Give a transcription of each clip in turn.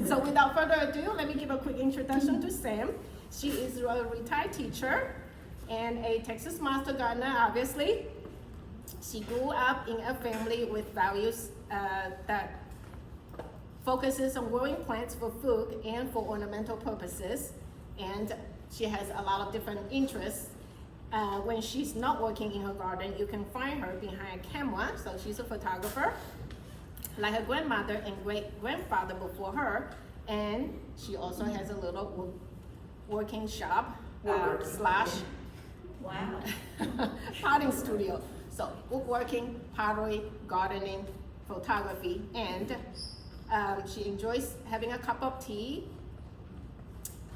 So without further ado, let me give a quick introduction to Sam. She is a retired teacher and a Texas Master Gardener, obviously. She grew up in a family with values that focuses on growing plants for food and for ornamental purposes. And she has a lot of different interests. When she's not working in her garden, you can find her behind a camera. So she's a photographer, like her grandmother and great-grandfather before her. And she also has a little working shop slash Wow. potting studio. So woodworking, pottery, gardening, photography, and she enjoys having a cup of tea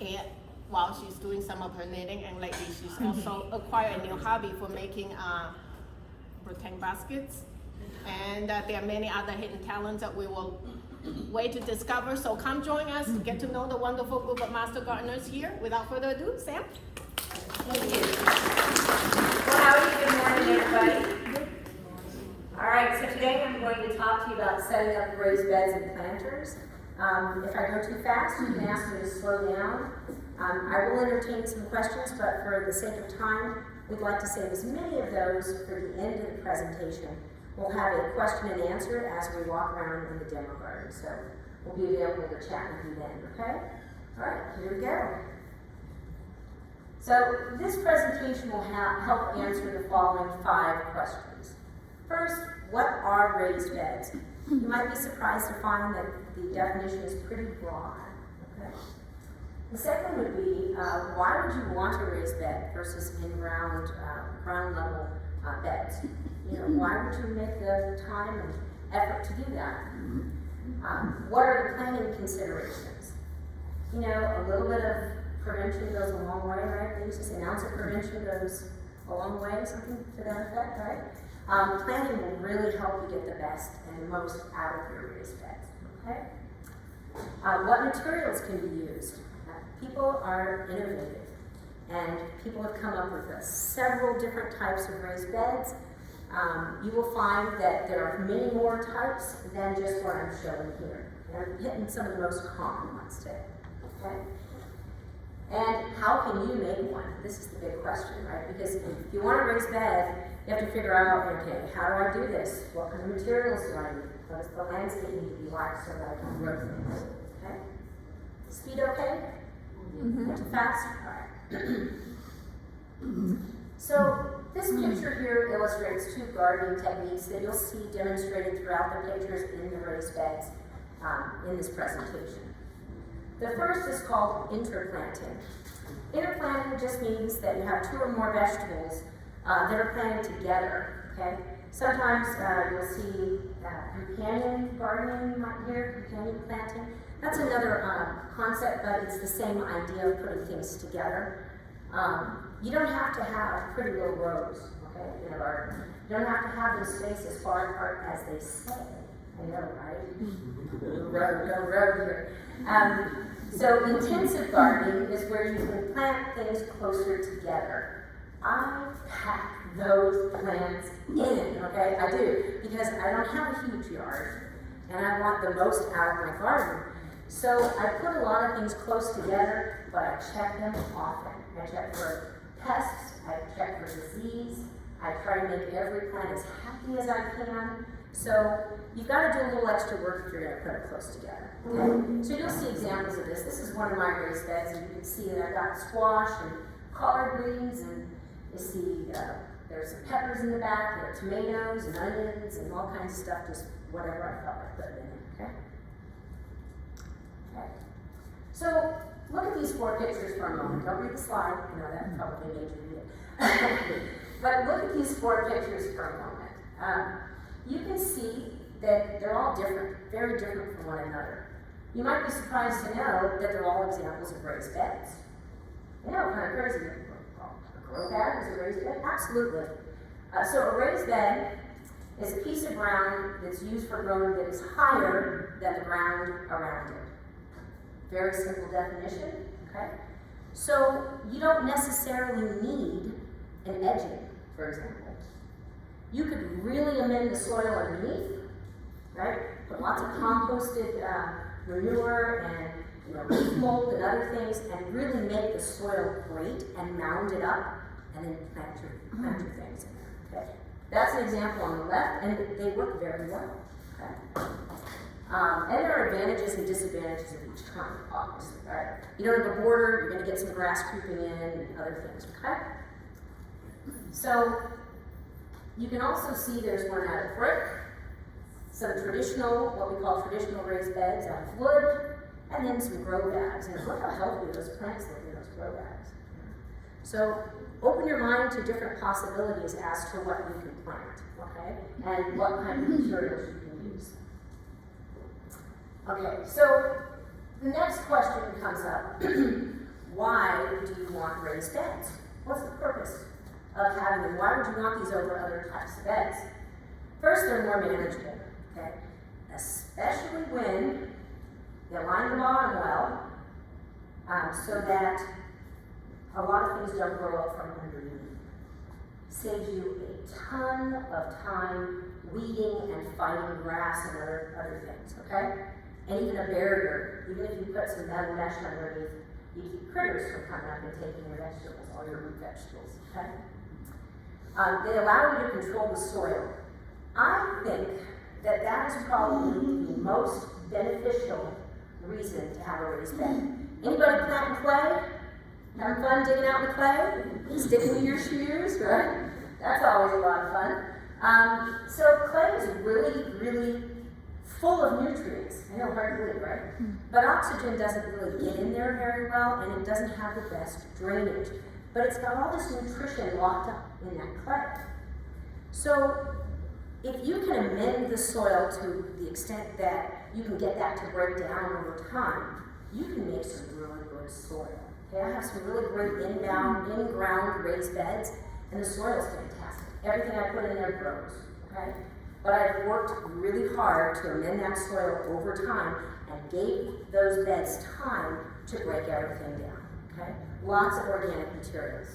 and while she's doing some of her knitting, and lately she's also acquired a new hobby for making pretend baskets. And there are many other hidden talents that we will wait to discover. So come join us to get to know the wonderful group of Master Gardeners here. Without further ado, Sam. Thank you. Well, howdy, good morning, everybody. All right, so today I'm going to talk to you about setting up raised beds and planters. If I go too fast, you can ask me to slow down. I will entertain some questions, but for the sake of time, we'd like to save as many of those for the end of the presentation. We'll have a question and answer as we walk around in the demo garden, so we'll be available to chat with you then, okay? All right, here we go. So this presentation will help answer the following 5 questions. First, what are raised beds? You might be surprised to find that the definition is pretty broad. Okay? The second would be, why would you want a raised bed versus in-ground, ground level beds? You know, why would you make the time and effort to do that? What are the planning considerations? You know, a little bit of prevention goes a long way, right? They used to say an ounce of prevention goes a long way, something to that effect, right? Planning will really help you get the best and the most out of your raised beds, okay? What materials can be used? People are innovative, and people have come up with several different types of raised beds. You will find that there are many more types than just what I'm showing here. I'm hitting some of the most common ones today, okay? And how can you make one? This is the big question, right? Because if you want a raised bed, you have to figure out, okay, how do I do this? What kind of materials do I need? What does the landscape need to be like so that I can grow things? Okay? Speed okay? Too fast? All right. So this picture here illustrates 2 gardening techniques that you'll see demonstrated throughout the pictures in the raised beds in this presentation. The first is called interplanting. Interplanting just means that you have 2 or more vegetables that are planted together, okay? Sometimes you'll see companion gardening, you might hear, companion planting. That's another concept, but it's the same idea of putting things together. You don't have to have pretty little rows, okay, in a garden. You don't have to have them spaced as far apart as they say. I know, right? Row here. So intensive gardening is where you can plant things closer together. I pack those plants in, okay? I do, because I don't have a huge yard, and I want the most out of my garden. So I put a lot of things close together, but I check them often. I check for pests, I check for disease, I try to make every plant as happy as I can. So you've got to do a little extra work if you're going to put it close together. Okay? So you'll see examples of this. This is one of my raised beds, and you can see that I've got squash and collard greens, and you see there's some peppers in the back, there are tomatoes and onions and all kinds of stuff, just whatever I felt like putting in it. Okay? Okay. So look at these 4 pictures for a moment. Don't read the slide. I know that probably made you read it. But look at these 4 pictures for a moment. You can see that they're all different, very different from one another. You might be surprised to know that they're all examples of raised beds. You know, kind of crazy. A grow bed is a raised bed? Absolutely. So a raised bed is a piece of ground that's used for growing that is higher than the ground around it. Very simple definition, okay? So you don't necessarily need an edging, for example. You could really amend the soil underneath, right? Put lots of composted manure and leaf mold and other things, and really make the soil great and mound it up, and then plant your things in there. Okay, that's an example on the left, and they work very well. Okay. And there are advantages and disadvantages of each kind, obviously, right? You don't have a border, you're going to get some grass creeping in and other things, okay? So, you can also see there's one out of brick, some traditional, what we call traditional raised beds out of wood, and then some grow bags. And look how healthy those plants look in those grow bags. So, open your mind to different possibilities as to what you can plant, okay? And what kind of materials you can use. Okay, so the next question comes up. Why do you want raised beds? What's the purpose of having them? Why would you want these over other types of beds? First, they're more manageable, okay? Especially when you line the bottom well, so that a lot of things don't grow up from underneath. Saves you a ton of time weeding and fighting grass and other things, okay? And even a barrier, even if you put some metal mesh underneath, you keep critters from coming up and taking your vegetables, all your root vegetables, okay? They allow you to control the soil. I think that that is probably the most beneficial reason to have a raised bed. Anybody planting clay? Having fun digging out the clay? Sticking in your shoes, right? That's always a lot of fun. So clay is really, really full of nutrients. I know, hard to believe, right? But oxygen doesn't really get in there very well, and it doesn't have the best drainage. But it's got all this nutrition locked up in that clay. So if you can amend the soil to the extent that you can get that to break down over time, you can make some really good soil. Okay, I have some really great in-ground raised beds, and the soil is fantastic. Everything I put in there grows. Okay? But I've worked really hard to amend that soil over time and gave those beds time to break everything down. Okay? Lots of organic materials.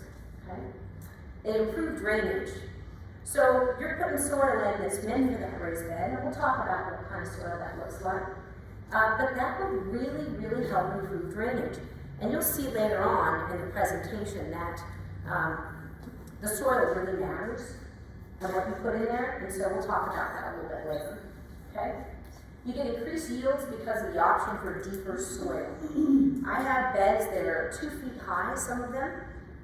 Okay? They improve drainage. So you're putting soil in that's meant for that raised bed, and we'll talk about what kind of soil that looks like. But that will really, really help improve drainage. And you'll see later on in the presentation that the soil really matters and what you put in there, and so we'll talk about that a little bit later. Okay? You get increased yields because of the option for deeper soil. I have beds that are 2 feet high, some of them,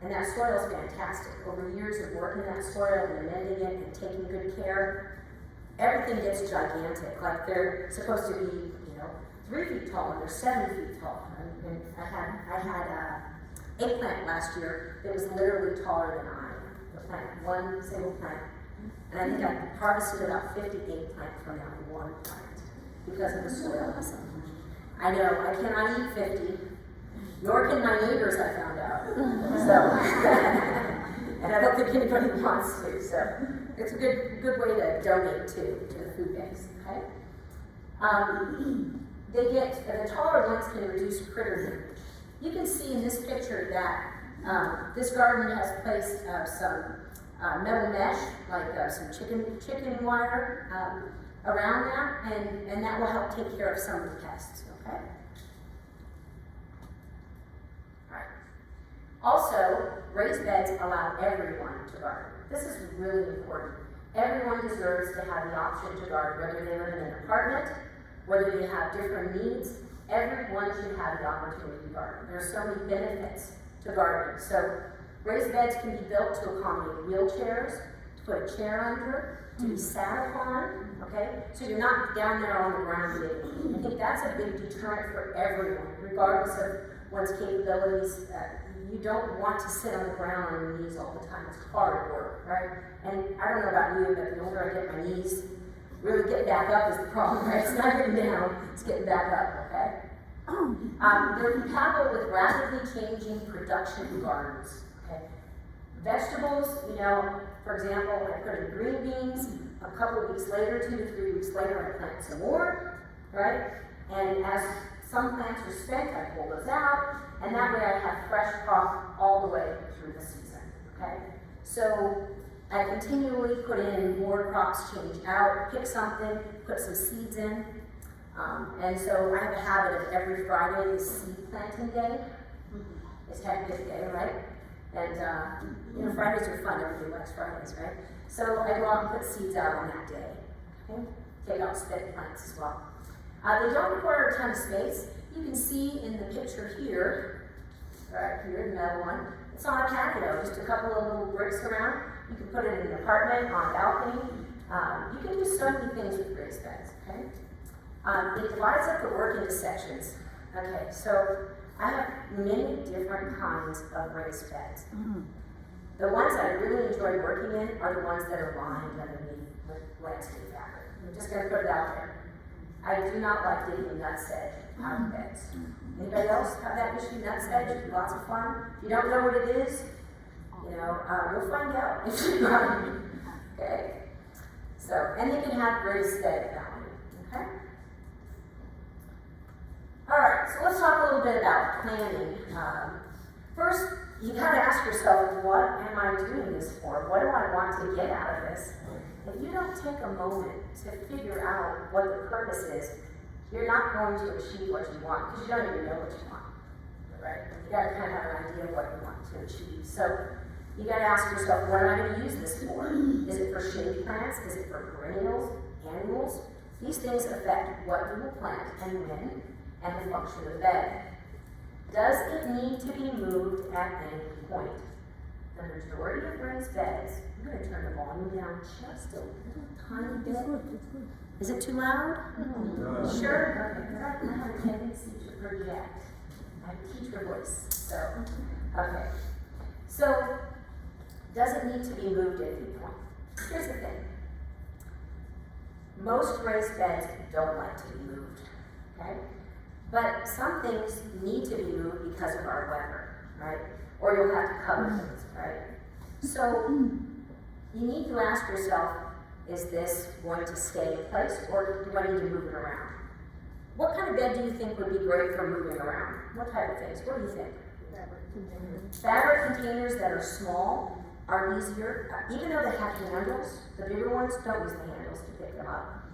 and that soil is fantastic. Over years of working that soil and amending it and taking good care, everything gets gigantic. Like they're supposed to be, 3 feet tall, and they're 7 feet tall. And I had eggplant last year that was literally taller than I am. The plant, one single plant. And I think I harvested about 50 eggplant from that one plant because of the soil. I know, I cannot eat 50, nor can my neighbors, I found out. So, and I don't think anybody wants to, so it's a good way to donate to the food banks, okay? The taller ones can reduce critter damage. You can see in this picture that this garden has placed some metal mesh, like some chicken wire around that, and that will help take care of some of the pests, okay? All right. Also, raised beds allow everyone to garden. This is really important. Everyone deserves to have the option to garden, whether they live in an apartment, whether they have different needs. Everyone should have the opportunity to garden. There are so many benefits to gardening. So raised beds can be built to accommodate wheelchairs, to put a chair under, to be sat upon, okay? So you're not down there on the ground digging. I think that's a big deterrent for everyone, regardless of one's capabilities. You don't want to sit on the ground on your knees all the time. It's hard work, right? And I don't know about you, but the older I get, my knees really getting back up is the problem, right? It's not getting down, it's getting back up, okay? They're compatible with rapidly changing production gardens, okay? Vegetables, for example, I put in green beans, a couple of weeks later, 2 to 3 weeks later, I plant some more, right? And as some plants are spent, I pull those out, and that way I have fresh crop all the way through the season, okay? So I continually put in more crops, change out, pick something, put some seeds in. And so I have a habit of every Friday is seed planting day. It's hectic day, right? And Fridays are fun. Everybody likes Fridays, right? So I go out and put seeds out on that day. Okay? Take out sped plants as well. They don't require a ton of space. You can see in the picture here, right here, the middle one, it's on a patio, just a couple of little bricks around. You can put it in an apartment, on a balcony. You can do so many things with raised beds, okay? It divides up the work into sections. Okay, so I have many different kinds of raised beds. The ones that I really enjoy working in are the ones that are lined underneath with landscape fabric. I'm just going to put it out there. I do not like digging nutsedge out of beds. Anybody else have that issue? Nutsedge, lots of fun. If you don't know what it is, you'll find out if you run. Okay? So, and they can have raised bed value. Okay? Alright, so let's talk a little bit about planning. First, you gotta ask yourself, what am I doing this for? What do I want to get out of this? If you don't take a moment to figure out what the purpose is, you're not going to achieve what you want, because you don't even know what you want, right? You gotta kind of have an idea of what you want to achieve. So, you gotta ask yourself, what am I gonna use this for? Is it for shade plants? Is it for perennials, annuals? These things affect what you will plant and when, and the function of the bed. Does it need to be moved at any point? The majority of raised beds, I'm going to turn the volume down just a little tiny bit. Is it too loud? Sure? Okay, because I have a tendency to project. I have a teacher voice. Okay. So, does it need to be moved at any point? Here's the thing. Most raised beds don't like to be moved. Okay? But some things need to be moved because of our weather, right? Or you'll have to cover things, right? So you need to ask yourself, is this going to stay in place, or do I need to move it around? What kind of bed do you think would be great for moving around? What type of things? What do you think? Fabric containers that are small are easier, even though they have handles. The bigger ones don't use the handles to pick them up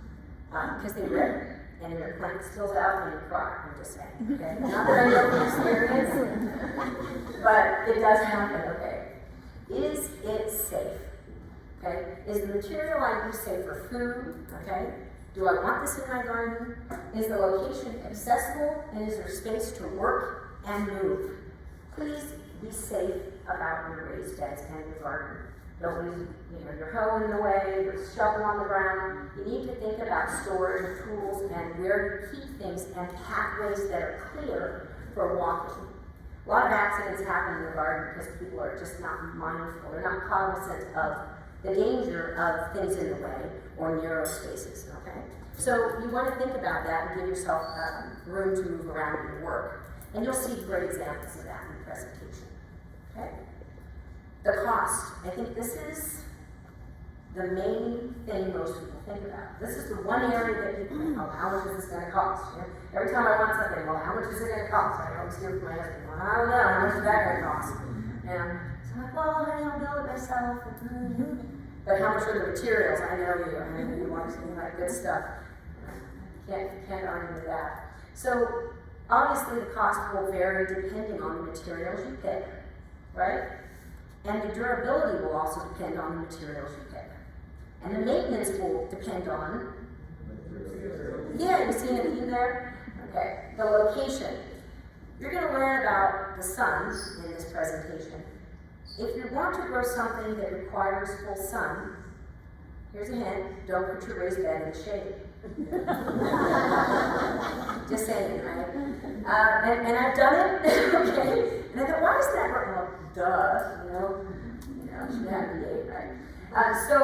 because they rip. And your plant spills out and you cry, I'm just saying, okay? Not that I know from experience, but it does happen, okay? Is it safe? Okay? Is the material I use safe for food? Okay? Do I want this in my garden? Is the location accessible? And is there space to work and move? Please be safe about your raised beds and your garden. Don't leave your hoe in the way, your shovel on the ground. You need to think about storage of tools and where you keep things and pathways that are clear for walking. A lot of accidents happen in the garden because people are just not mindful. They're not cognizant of the danger of things in the way or narrow spaces, okay? So you want to think about that and give yourself room to move around in your work. And you'll see great examples of that in the presentation, okay? The cost. I think this is the main thing most people think about. This is the one area that people think, oh, how much is this going to cost? Every time I want something, well, how much is it going to cost? I always hear from my husband, well, I don't know, how much is that going to cost? And so I'm like, well, honey, I'll build it myself. But how much are the materials? I know you want to like good stuff. Can't argue with that. So obviously the cost will vary depending on the materials you pick, right? And the durability will also depend on the materials you pick. And the maintenance will depend on, yeah, you've seen a few there? Okay, the location. You're going to learn about the sun in this presentation. If you want to grow something that requires full sun, here's a hint, don't put your raised bed in the shade. Just saying, right? And I've done it, okay? And I thought, why is that? Well, duh, it should have to be, right? So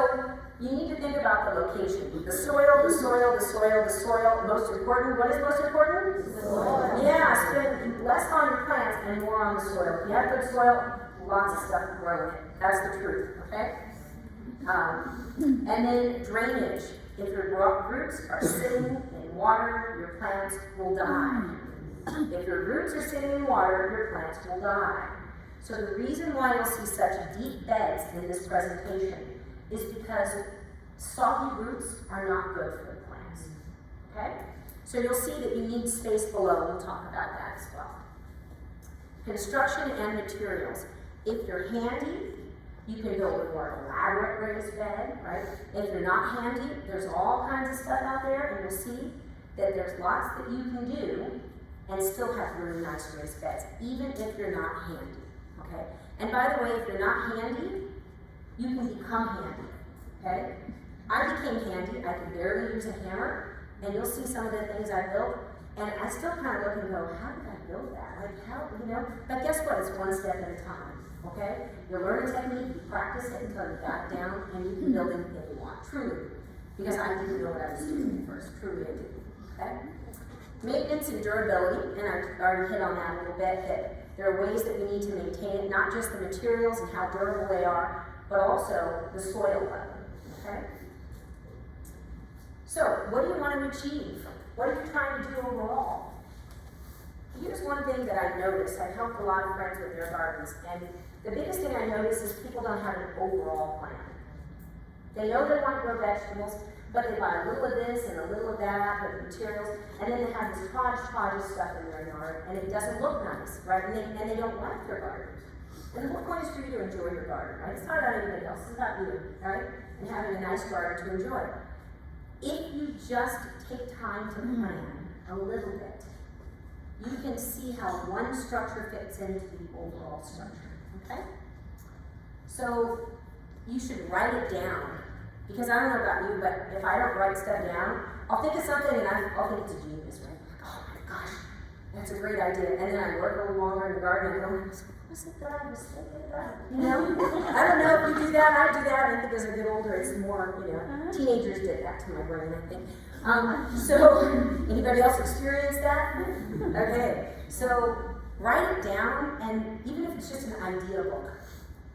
you need to think about the location. The soil, the soil, the soil, the soil. Most important, what is most important? The soil. Yeah, spend less on your plants and more on the soil. If you have good soil, lots of stuff to grow in it. That's the truth, okay? And then drainage. If your roots are sitting in water, your plants will die. If your roots are sitting in water, your plants will die. So the reason why you'll see such deep beds in this presentation is because soggy roots are not good for the plants. Okay? So you'll see that you need space below. We'll talk about that as well. Construction and materials. If you're handy, you can build a more elaborate raised bed, right? If you're not handy, there's all kinds of stuff out there, and you'll see that there's lots that you can do and still have really nice raised beds, even if you're not handy, okay? And by the way, if you're not handy, you can become handy, okay? I became handy. I could barely use a hammer, and you'll see some of the things I built, and I still kind of look and go, how did I build that? Like, how, you know? But guess what? It's one step at a time. Okay? You learn a technique, you practice it until you got it down, and you can build anything you want. Truly. Because I didn't know what I was doing at first. Truly I didn't. Okay? Maintenance and durability, and I already hit on that a little bit, that there are ways that we need to maintain it, not just the materials and how durable they are, but also the soil level. Okay? So, what do you want to achieve? What are you trying to do overall? Here's one thing that I noticed. I've helped a lot of friends with their gardens, and the biggest thing I notice is people don't have an overall plan. They know they want to grow vegetables, but they buy a little of this and a little of that, with materials, and then they have this hodgepodge of stuff in their yard, and it doesn't look nice, right? And they don't like their garden. And the whole point is for you to enjoy your garden, right? It's not about anybody else, it's about you, right? And having a nice garden to enjoy. If you just take time to plan a little bit, you can see how one structure fits into the overall structure, okay? So, you should write it down, because I don't know about you, but if I don't write stuff down, I'll think of something and I'll think it's a genius, right? Like, oh my gosh, that's a great idea. And then I work a little longer in the garden and go, what's it that I was thinking about? You know? I don't know if you do that, I do that. I think as I get older, it's more, you know, teenagers did that to my brain, I think. So, anybody else experience that? Okay, so write it down, and even if it's just an idea book,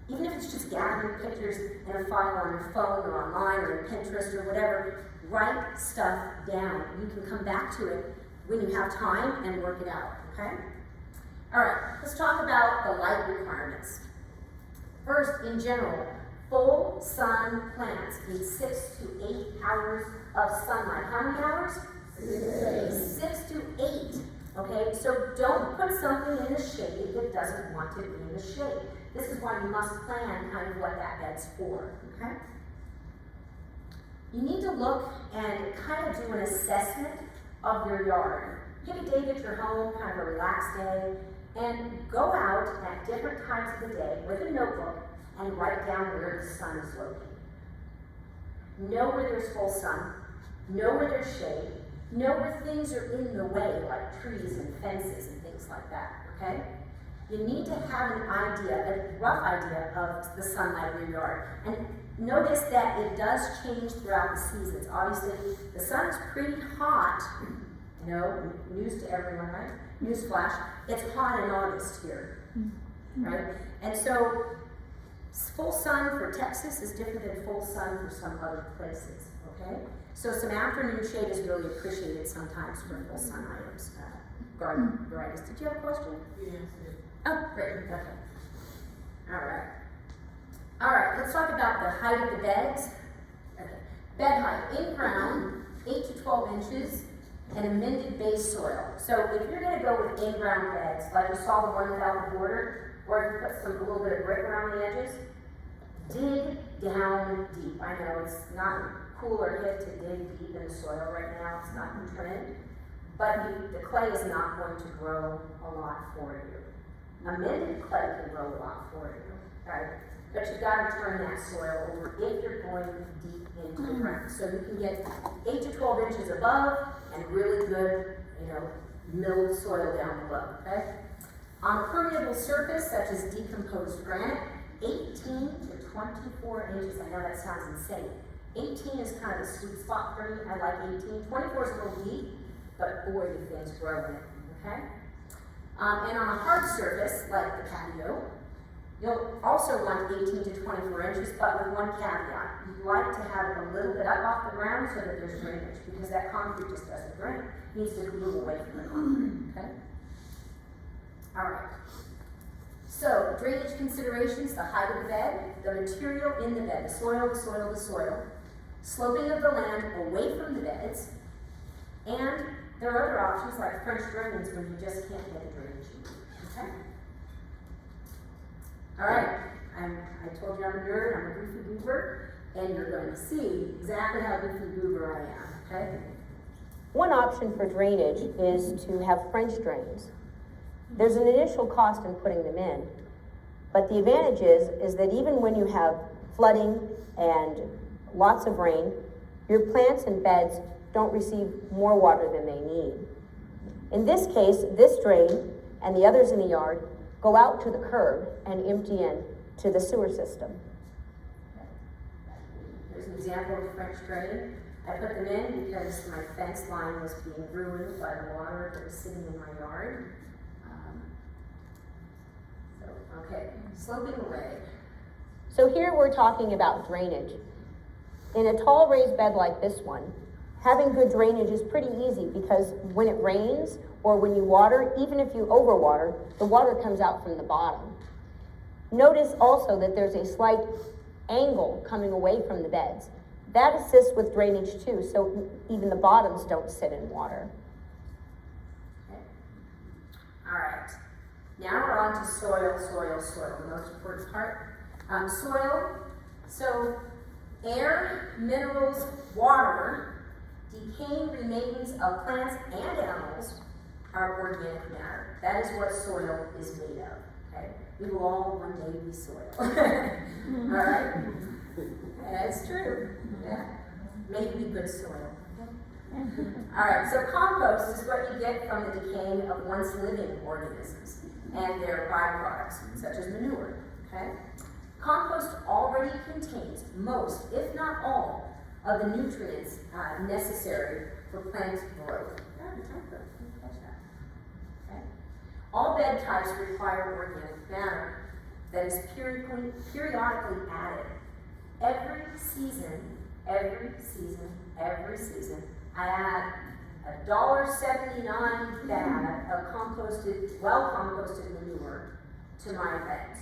even if it's just gathering pictures in a file on your phone or online or in Pinterest or whatever, write stuff down. You can come back to it when you have time and work it out, okay? All right, let's talk about the light requirements. First, in general, full sun plants need 6 to 8 hours of sunlight. How many hours? 6 to 8. Okay, so don't put something in the shade that doesn't want to be in the shade. This is why you must plan kind of what that bed's for, okay? You need to look and kind of do an assessment of your yard. Pick a day that you're home, kind of a relaxed day, and go out at different times of the day with a notebook and write down where the sun is located. Know where there's full sun, know where there's shade, know where things are in the way, like trees and fences and things like that, okay? You need to have an idea, a rough idea of the sunlight in your yard. And notice that it does change throughout the seasons. Obviously, the sun is pretty hot. You know, news to everyone, right? Newsflash, it's hot in August here, right? And so, full sun for Texas is different than full sun for some other places, okay? So some afternoon shade is really appreciated sometimes for full sun items, garden varieties. Did you have a question? Yes. Oh, great, okay. All right, let's talk about the height of the beds. Okay. Bed height, in ground, 8 to 12 inches, and amended base soil. So if you're gonna go with in-ground beds, like you saw the one without the border, or if you put a little bit of brick around the edges, dig down deep. I know it's not cool or hip to dig deep in the soil right now, it's not in trend, but the clay is not going to grow a lot for you. Amended clay can grow a lot for you, right? But you've got to turn that soil over if you're going deep into the ground. So you can get 8 to 12 inches above and really good, you know, milled soil down below, okay? On a permeable surface, such as decomposed granite, 18 to 24 inches. I know that sounds insane. 18 is kind of the sweet spot for me. I like 18. 24 is a little deep, but boy, do things grow in it, okay? And on a hard surface, like the patio, you'll also want 18 to 24 inches, but with one caveat. You'd like to have it a little bit up off the ground so that there's drainage, because that concrete just doesn't drain. It needs to move away from the concrete, okay? All right. So, drainage considerations, the height of the bed, the material in the bed, the soil, the soil, the soil, sloping of the land away from the beds, and There are other options like French drains when you just can't get the drainage you need. Okay? All right, I told you I'm a nerd, I'm a goofy goober, and you're going to see exactly how goofy goober I am, okay? One option for drainage is to have French drains. There's an initial cost in putting them in, but the advantage is that even when you have flooding and lots of rain, your plants and beds don't receive more water than they need. In this case, this drain and the others in the yard go out to the curb and empty in to the sewer system. Here's an example of a French drain. I put them in because my fence line was being ruined by the water that was sitting in my yard. Okay, sloping away. So here we're talking about drainage. In a tall raised bed like this one, having good drainage is pretty easy because when it rains or when you water, even if you overwater, the water comes out from the bottom. Notice also that there's a slight angle coming away from the beds. That assists with drainage too, so even the bottoms don't sit in water. Okay. All right. Now we're on to soil, the most important part. Soil, so air, minerals, water, decaying remains of plants and animals are organic matter. That is what soil is made of, okay? We will all one day be soil. All right? That's true. Yeah. Maybe good soil. All right, so compost is what you get from the decaying of once living organisms and their byproducts, such as manure, okay? Compost already contains most, if not all, of the nutrients necessary for plant growth. Okay. All bed types require organic matter that is periodically added. Every season, I add a $1.79 bag of well-composted manure to my beds.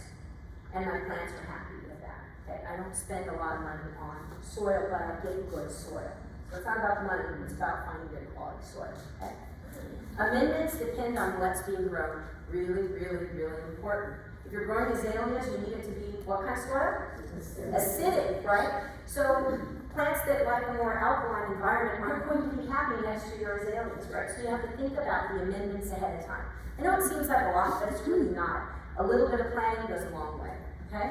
And my plants are happy with that. Okay? I don't spend a lot of money on soil, but I get good soil. So it's not about the money, it's about finding good quality soil. Okay? Amendments depend on what's being grown. Really, really, really important. If you're growing azaleas, you need it to be what kind of soil? Acidic, right? So plants that like a more alkaline environment aren't going to be happy next to your azaleas, right? So you have to think about the amendments ahead of time. I know it seems like a lot, but it's really not. A little bit of planning goes a long way, okay?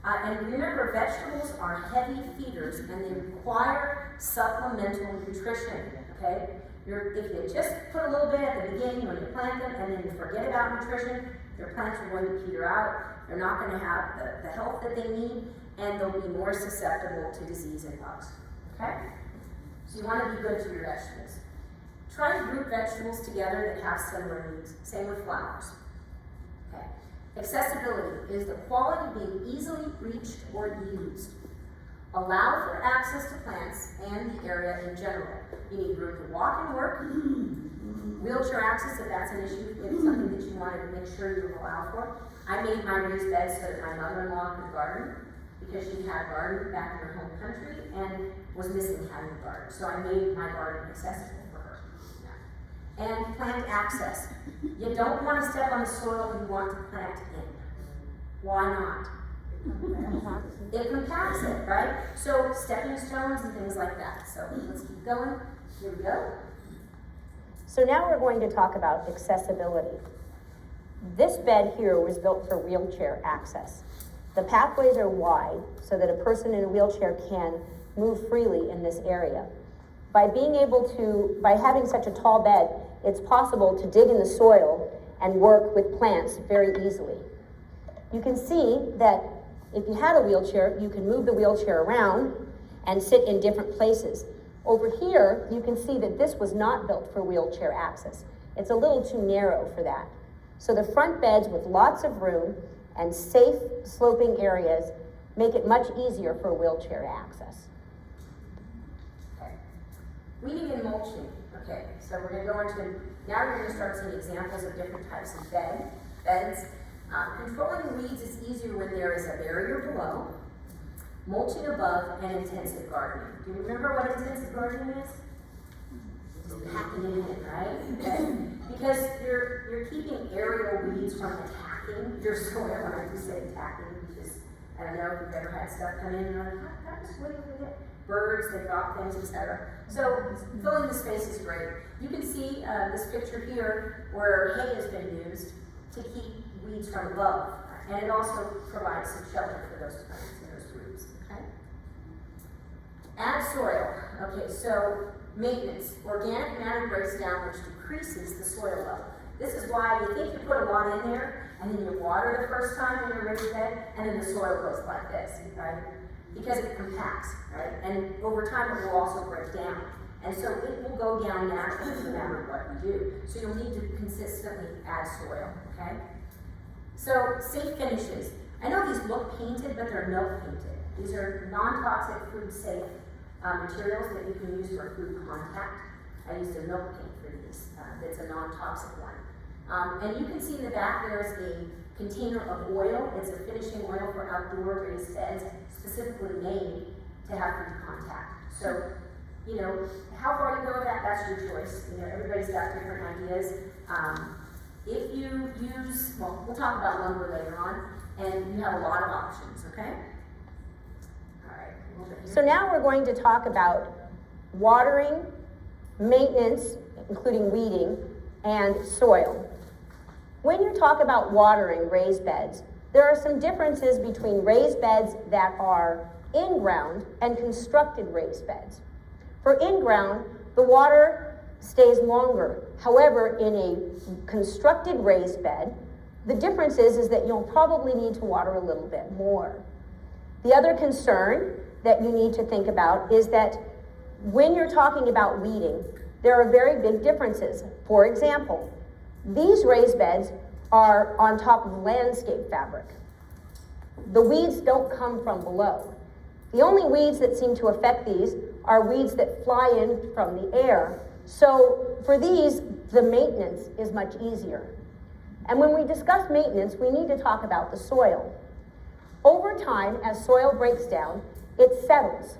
And remember, vegetables are heavy feeders and they require supplemental nutrition, okay? If you just put a little bit at the beginning when you plant them and then you forget about nutrition, your plants are going to peter out. They're not going to have the health that they need, and they'll be more susceptible to disease and bugs, okay? So you want to be good to your vegetables. Try to group vegetables together that have similar needs. Same with flowers. Okay. Accessibility is the quality being easily reached or used. Allow for access to plants and the area in general. You need room to walk and work. Wheelchair access, if that's an issue, if it's something that you want to make sure you allow for. I made my raised beds so that my mother-in-law could garden because she had a garden back in her home country and was missing having a garden. So I made my garden accessible for her. Yeah. And plant access. You don't want to step on the soil you want to plant in. Why not? It compacts it, right? So stepping stones and things like that. So let's keep going. Here we go. So now we're going to talk about accessibility. This bed here was built for wheelchair access. The pathways are wide so that a person in a wheelchair can move freely in this area. By having such a tall bed, it's possible to dig in the soil and work with plants very easily. You can see that if you had a wheelchair, you can move the wheelchair around and sit in different places. Over here, you can see that this was not built for wheelchair access. It's a little too narrow for that. So the front beds with lots of room and safe sloping areas make it much easier for wheelchair access. Okay. Weeding and mulching. Okay, so we're going to go into, now we're going to start seeing examples of different types of beds. Controlling weeds is easier when there is a barrier below, mulching above, and intensive gardening. Do you remember what intensive gardening is? packing it in, right? Okay? Because you're keeping aerial weeds from attacking your soil. When I do say attacking, because I don't know if you've ever had stuff come in and you're like, how does what do we get? Birds, they drop things, etc. So filling the space is great. You can see this picture here where hay has been used to keep weeds from above. And it also provides some shelter for those plants and those roots, okay? Add soil. Okay, so maintenance. Organic matter breaks down, which decreases the soil level. This is why you think you put a lot in there, and then you water the first time in your raised bed, and then the soil goes like this, right? Because it compacts, right? And over time it will also break down. And so it will go down naturally no matter what you do. So you'll need to consistently add soil, okay? So safe finishes. I know these look painted, but they're milk painted. These are non-toxic, food-safe materials that you can use for food contact. I used a milk paint for these. That's a non-toxic one. And you can see in the back there's a container of oil. It's a finishing oil for outdoor raised beds, specifically made to have food contact. So, you know, how far you go with that, that's your choice. You know, everybody's got different ideas. If you use, well, we'll talk about lumber later on, and you have a lot of options, okay? All right. A little bit here. So now we're going to talk about watering, maintenance, including weeding, and soil. When you talk about watering raised beds, there are some differences between raised beds that are in-ground and constructed raised beds. For in-ground, the water stays longer. However, in a constructed raised bed, the difference is that you'll probably need to water a little bit more. The other concern that you need to think about is that when you're talking about weeding, there are very big differences. For example, these raised beds are on top of landscape fabric. The weeds don't come from below. The only weeds that seem to affect these are weeds that fly in from the air. So for these, the maintenance is much easier. And when we discuss maintenance, we need to talk about the soil. Over time, as soil breaks down, it settles.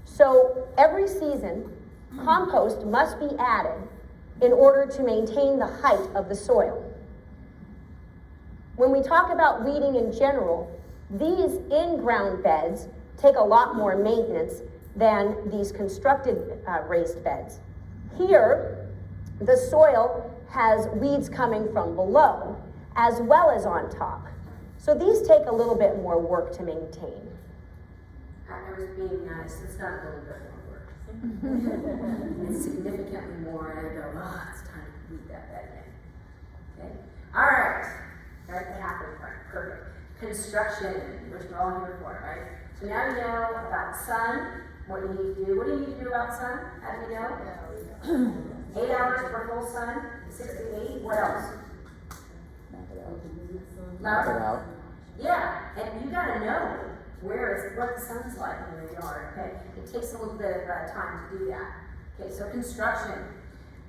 So every season, compost must be added in order to maintain the height of the soil. When we talk about weeding in general, these in-ground beds take a lot more maintenance than these constructed raised beds. Here, the soil has weeds coming from below as well as on top. So these take a little bit more work to maintain. I was being nice. It's not a little bit more work. It's significantly more, and I go, oh, it's time to weed that bed in. Okay? All right. Right at the halfway point. Perfect. Construction, which we're all here for, right? So now you know about sun, what you need to do. What do you need to do about sun? How do you know? 8 hours for full sun, 6 to 8. What else? Knock it out. Yeah, and you gotta know what the sun's like in your yard, okay? It takes a little bit of time to do that. Okay, so construction.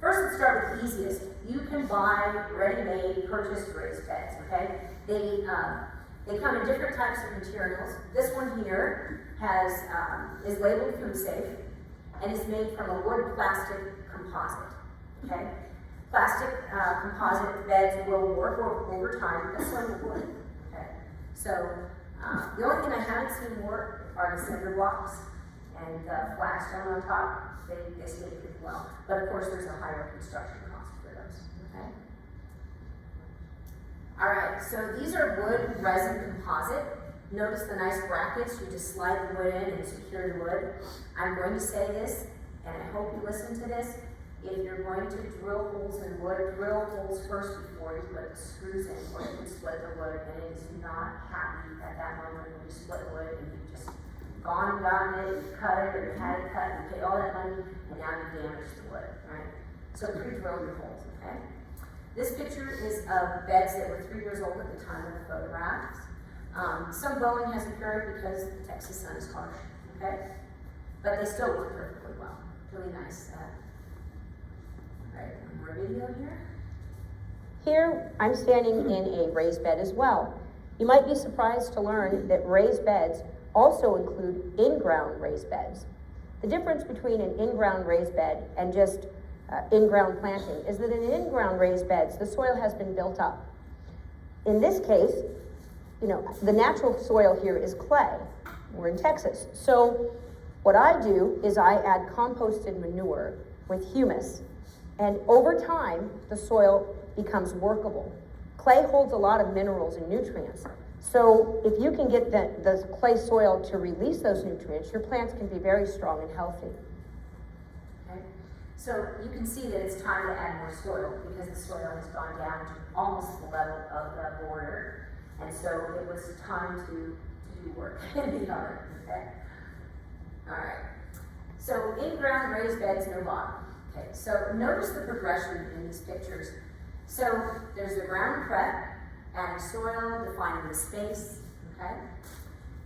First, let's start with the easiest. You can buy ready-made, purchased raised beds, okay? They come in different types of materials. This one here is labeled food safe and is made from a wood plastic composite, okay? Plastic composite beds will work over time, but so will wood, okay? So the only thing I haven't seen work are the cinder blocks and flagstone on top. They stay pretty well, but of course there's a higher construction cost for those, okay? All right, so these are wood resin composite. Notice the nice brackets. You just slide the wood in and secure the wood. I'm going to say this, and I hope you listen to this. If you're going to drill holes in wood, drill holes first before you put the screws in, or you can split the wood, and it is not happy at that moment when you split wood and you've just gone and gotten it, you cut it, or you had it cut, you paid all that money, and now you damaged the wood, right? So pre-drill your holes, okay? This picture is of beds that were 3 years old at the time of the photographs. Some bowing has occurred because the Texas sun is harsh, okay? But they still work perfectly well. Really nice. All right, one more video here. Here, I'm standing in a raised bed as well. You might be surprised to learn that raised beds also include in-ground raised beds. The difference between an in-ground raised bed and just in-ground planting is that in in-ground raised beds, the soil has been built up. In this case, the natural soil here is clay. We're in Texas. So what I do is I add composted manure with humus, and over time, the soil becomes workable. Clay holds a lot of minerals and nutrients. So if you can get the clay soil to release those nutrients, your plants can be very strong and healthy. Okay. So you can see that it's time to add more soil because the soil has gone down to almost the level of the border. And so it was time to do work in the yard. Okay. All right. So in-ground raised beds, no bottom. Okay. So notice the progression in these pictures. So there's the ground prep, adding soil, defining the space. Okay.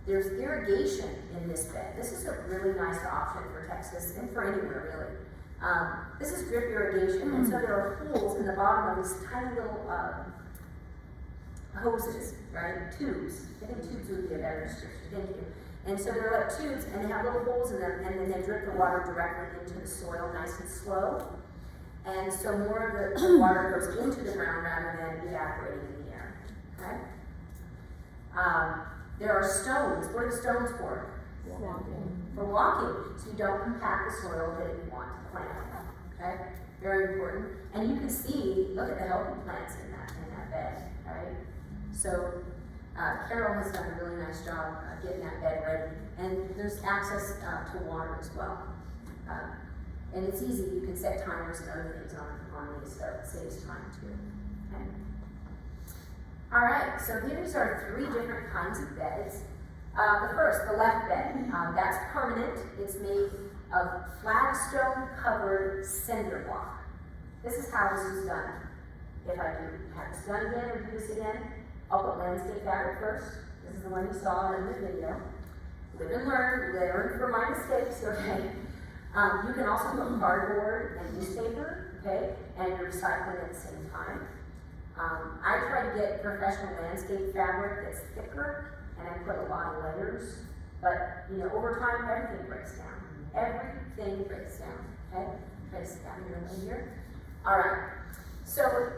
There's irrigation in this bed. This is a really nice option for Texas and for anywhere really. This is drip irrigation, and so there are holes in the bottom of these tiny little hoses, right? Tubes. I think tubes would be a better description. Thank you. And so they're like tubes, and they have little holes in them, and then they drip the water directly into the soil, nice and slow. And so more of the water goes into the ground rather than evaporating in the air. Okay. There are stones. What are the stones for? For walking, so you don't compact the soil that you want to plant. Okay, very important. And you can see, look at the healthy plants in that bed, right? So Carol has done a really nice job getting that bed ready, and there's access to water as well. And it's easy; you can set timers and other things on these, so it saves time too. Okay. All right, so these are 3 different kinds of beds. The first, the left bed, that's permanent. It's made of flagstone-covered cinder block. This is how this is done. If I do have this done again or do this again, I'll put landscape fabric first. This is the one you saw in the video. Live and learn from my mistakes, okay? You can also put cardboard and newspaper, okay? And you're recycling at the same time. I try to get professional landscape fabric that's thicker, and I put a lot of layers, but over time, everything breaks down. Everything breaks down, okay? Breaks down here. All right, so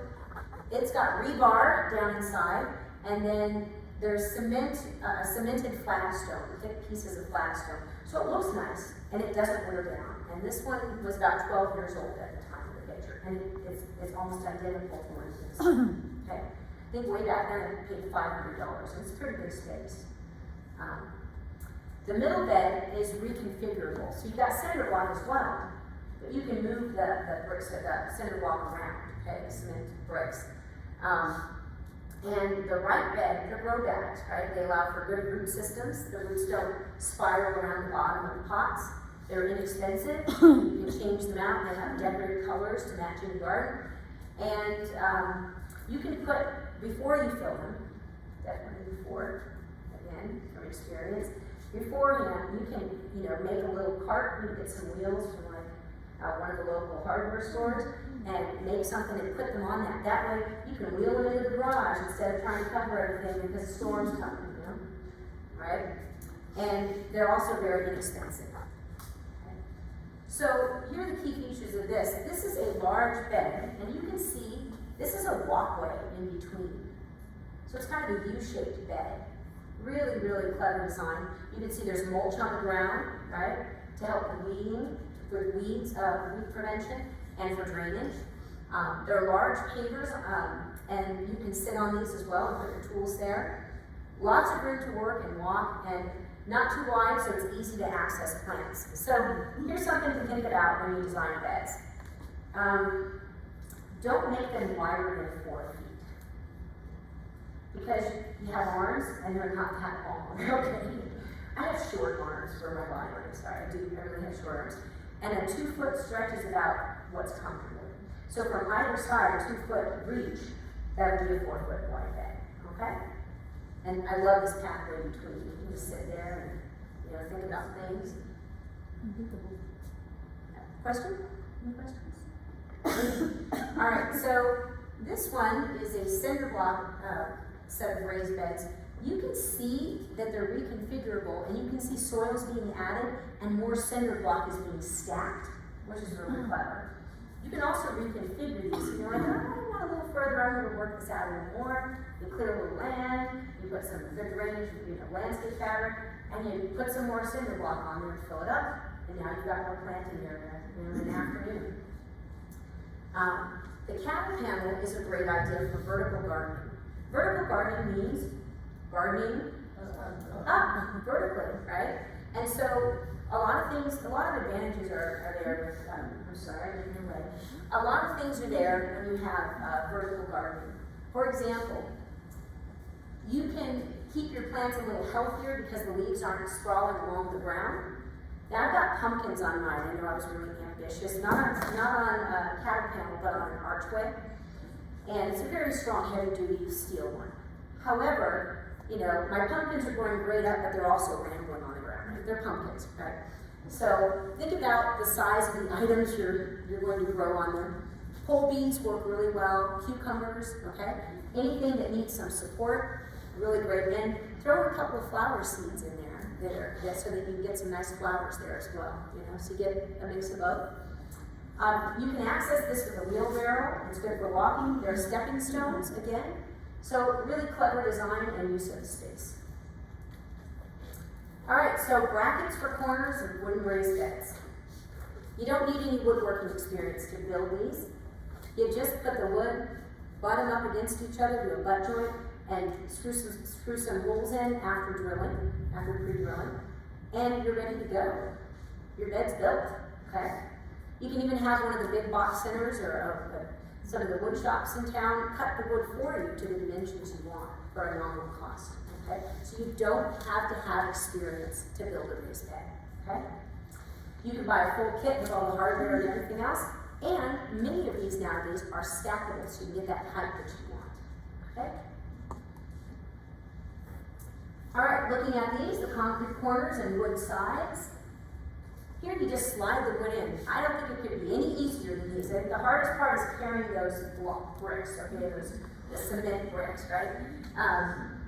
it's got rebar down inside, and then there's cemented flagstone, thick pieces of flagstone. So it looks nice, and it doesn't wear down. And this one was about 12 years old at the time of the picture, and it's almost identical to one of these. Okay. I think way back then I paid $500, and it's a pretty big space. The middle bed is reconfigurable. So you've got cinder block as well, but you can move the bricks of the cinder block around, okay, the cement bricks. And the right bed, the grow bags, right, they allow for good root systems. The roots don't spiral around the bottom of the pots. They're inexpensive. You can change them out. They have decorative colors to match in the garden. And you can put, before you fill them, definitely before, again, from experience, beforehand, you can, make a little cart, you get some wheels from like one of the local hardware stores, and make something and put them on that. That way, you can wheel them into the garage instead of trying to cover everything because the storm's coming, right? And they're also very inexpensive. Okay. So here are the key features of this. This is a large bed, and you can see this is a walkway in between. So it's kind of a U-shaped bed. Really, really clever design. You can see there's mulch on the ground, right, to help the weeding, for weed prevention, and for drainage. There are large pavers, and you can sit on these as well and put your tools there. Lots of room to work and walk, and not too wide, so it's easy to access plants. So here's something to think about when you design beds. Don't make them wider than 4 feet. Because you have arms and they're not that long, okay? I have short arms for my body, sorry, I really have short arms. And a 2-foot stretch is about what's comfortable. So from either side, a 2-foot reach, that would be a 4-foot wide bed, okay? And I love this pathway between. You can just sit there and, think about things. Question? Any questions? All right, so this one is a cinder block set of raised beds. You can see that they're reconfigurable, and you can see soils being added and more cinder block is being stacked, which is really clever. You can also reconfigure these. You're like, oh, I want a little further, I'm going to work this out a little more. You clear a little land, you put some good drainage, landscape fabric, and you put some more cinder block on there and fill it up, and now you've got more planting area in the afternoon. The cattle panel is a great idea for vertical gardening. Vertical gardening means gardening up vertically, right? And so a lot of advantages are there with, I'm sorry, I'm getting away. A lot of things are there when you have vertical gardening. For example, you can keep your plants a little healthier because the leaves aren't sprawling along the ground. Now I've got pumpkins on mine. I know I was really ambitious. Not on cattle panel, but on an archway. And it's a very strong, heavy-duty steel one. However, my pumpkins are growing great up, but they're also rambling on the ground. They're pumpkins, right? So think about the size of the items you're going to grow on them. Pole beans work really well. Cucumbers, okay? Anything that needs some support, really great. And throw a couple of flower seeds in there so that you can get some nice flowers there as well. So you get a mix of both. You can access this with a wheelbarrow. It's good for walking. There are stepping stones again. So really clever design and use of the space. All right, so brackets for corners and wooden raised beds. You don't need any woodworking experience to build these. You just put the wood, butt them up against each other, do a butt joint, and screw some holes in after pre-drilling, and you're ready to go. Your bed's built, okay? You can even have one of the big box centers or some of the wood shops in town cut the wood for you to the dimensions you want for a nominal cost, okay? So you don't have to have experience to build a raised bed, okay? You can buy a full kit with all the hardware and everything else, and many of these nowadays are stackable, so you can get that height that you want, okay? All right, looking at these, the concrete corners and wood sides. Here you just slide the wood in. I don't think it could be any easier than these. The hardest part is carrying those block bricks, okay, the cement bricks, right?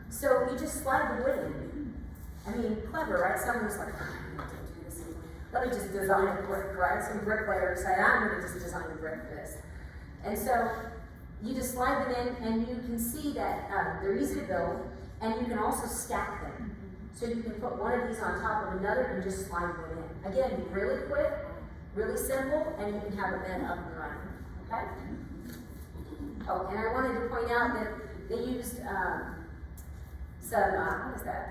So you just slide the wood in. I mean, clever, right? Someone's like, let me just design a brick, right? Some bricklayer decided, I'm going to just design a brick for this. And so you just slide them in, and you can see that they're easy to build. And you can also stack them. So you can put one of these on top of another and just slide them in. Again, really quick, really simple, and you can have a bed up and running, okay? Oh, and I wanted to point out that they used some, what is that?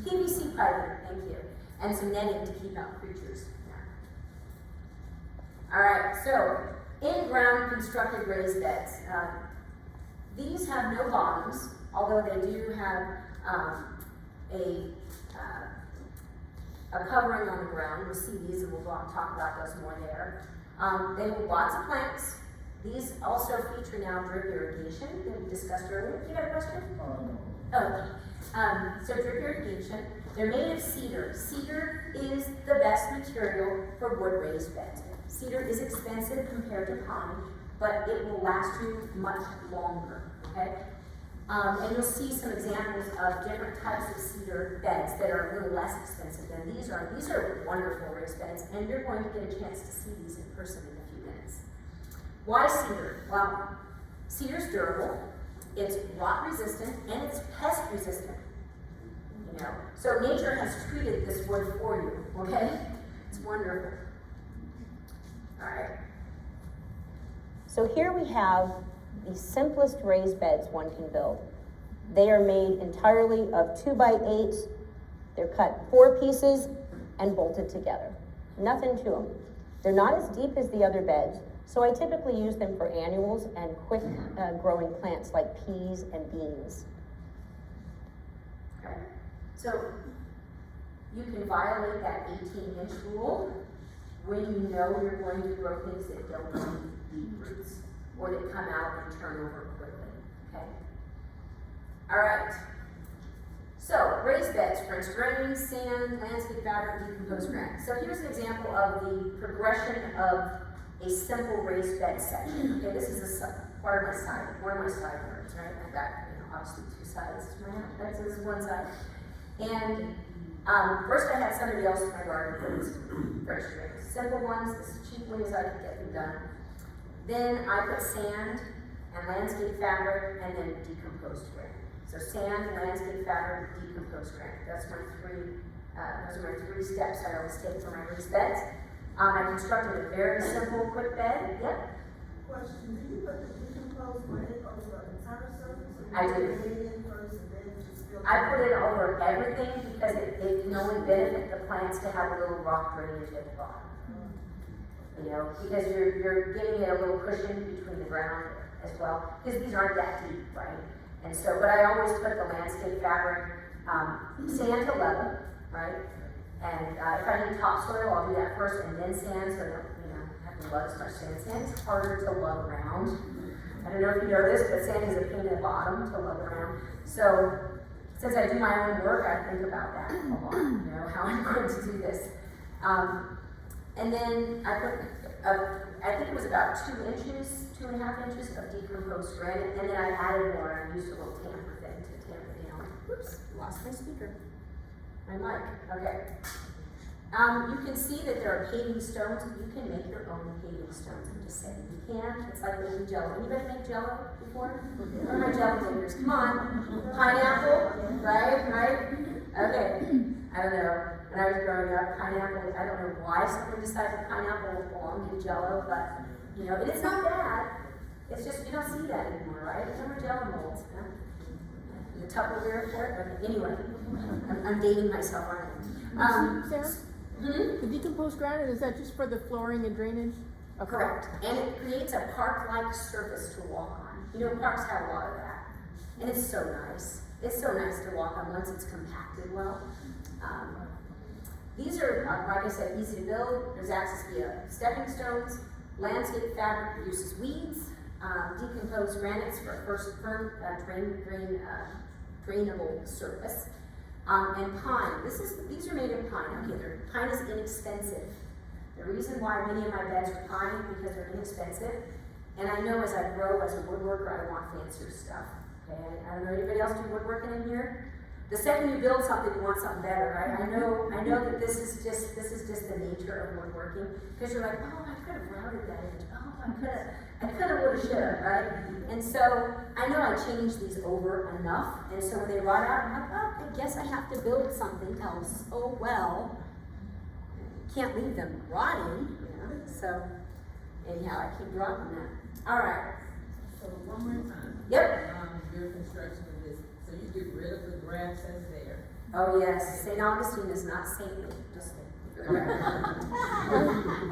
PVC piping, thank you. And some netting to keep out creatures. Yeah. All right, so in-ground constructed raised beds. These have no bottoms, although they do have a covering on the ground. We'll see these and we'll talk about those more there. They have lots of planks. These also feature now drip irrigation that we discussed earlier. Do you have a question? No. Okay. So drip irrigation. They're made of cedar. Cedar is the best material for wood raised beds. Cedar is expensive compared to pine, but it will last you much longer, okay? And you'll see some examples of different types of cedar beds that are a little less expensive than these are. These are wonderful raised beds, and you're going to get a chance to see these in person in a few minutes. Why cedar? Well, cedar's durable, it's rot resistant, and it's pest resistant. So nature has treated this wood for you, okay? It's wonderful. All right. So here we have the simplest raised beds one can build. They are made entirely of 2x8s. They're cut 4 pieces and bolted together. Nothing to them. They're not as deep as the other beds, so I typically use them for annuals and quick growing plants like peas and beans. Okay. So you can violate that 18-inch rule when you know you're going to grow things that don't need deep roots or that come out and turn over quickly, okay? All right. So, raised beds, French drain, sand, landscape fabric, decomposed granite. So here's an example of the progression of a simple raised bed section. Okay, this is one of my side yards, right? I've got, obviously 2 sides. This is one side. And First I had somebody else in my garden put these French drains. Simple ones, as cheaply as I could get them done. Then I put sand and landscape fabric and then decomposed granite. So sand, landscape fabric, decomposed granite. Those are my three steps I always take for my raised beds. I constructed a very simple, quick bed. Yep. Question, do you put the decomposed granite over the entire surface? Or I you do. put it in first and then just fill it? I put it over everything because it can only benefit the plants to have a little rock drainage at the bottom. You know, because you're giving it a little cushion between the ground as well, because these aren't that deep, right? And so, but I always put the landscape fabric, sand to level, right? And if I need topsoil, I'll do that first and then sand, so I don't, have to lug as much sand. Sand is harder to lug around. I don't know if you know this, but sand is a pain in the bottom to lug around. So, since I do my own work, I think about that a lot, how I'm going to do this. And then I put, I think it was about 2.5 inches of decomposed granite, and then I added more. I used a little tamper thing to tamp it down. Oops, lost my speaker. My mic, okay. You can see that there are paving stones. You can make your own paving stones. I'm just saying, you can. It's like making Jello. Anybody make Jello before? Where are my Jello makers? Come on. Pineapple, right? Okay. I don't know. When I was growing up, pineapple, I don't know why someone decided pineapple belonged in Jello, but, and it's not bad. It's just, you don't see that anymore, right? Remember Jello molds, huh? The Tupperware for it? Okay, anyway, I'm dating myself, aren't I? Sarah? The decomposed granite, is that just for the flooring and drainage? Okay. Correct. And it creates a park-like surface to walk on. Parks have a lot of that. And it's so nice. It's so nice to walk on once it's compacted well. These are, like I said, easy to build. There's access via stepping stones. Landscape fabric reduces weeds. Decomposed granites for a first firm drainable surface. And pine. These are made of pine. Okay, pine is inexpensive. The reason why many of my beds are pine is because they're inexpensive. And I know as I grow as a woodworker, I want fancier stuff. Okay, I don't know anybody else do woodworking in here. The second you build something, you want something better, right? I know that this is just the nature of woodworking, because you're like, oh, I could have routed that edge. Oh, I could have, would have, should have, right? And so I know I changed these over enough, and so when they rot out, I'm like, oh, I guess I have to build something else. Oh well, can't leave them rotting, So anyhow, I keep rocking that. All right. So one more time. Yep. Your construction of this, so you get rid of the grass that's there. Oh yes, St. Augustine is not saintly, just for the record.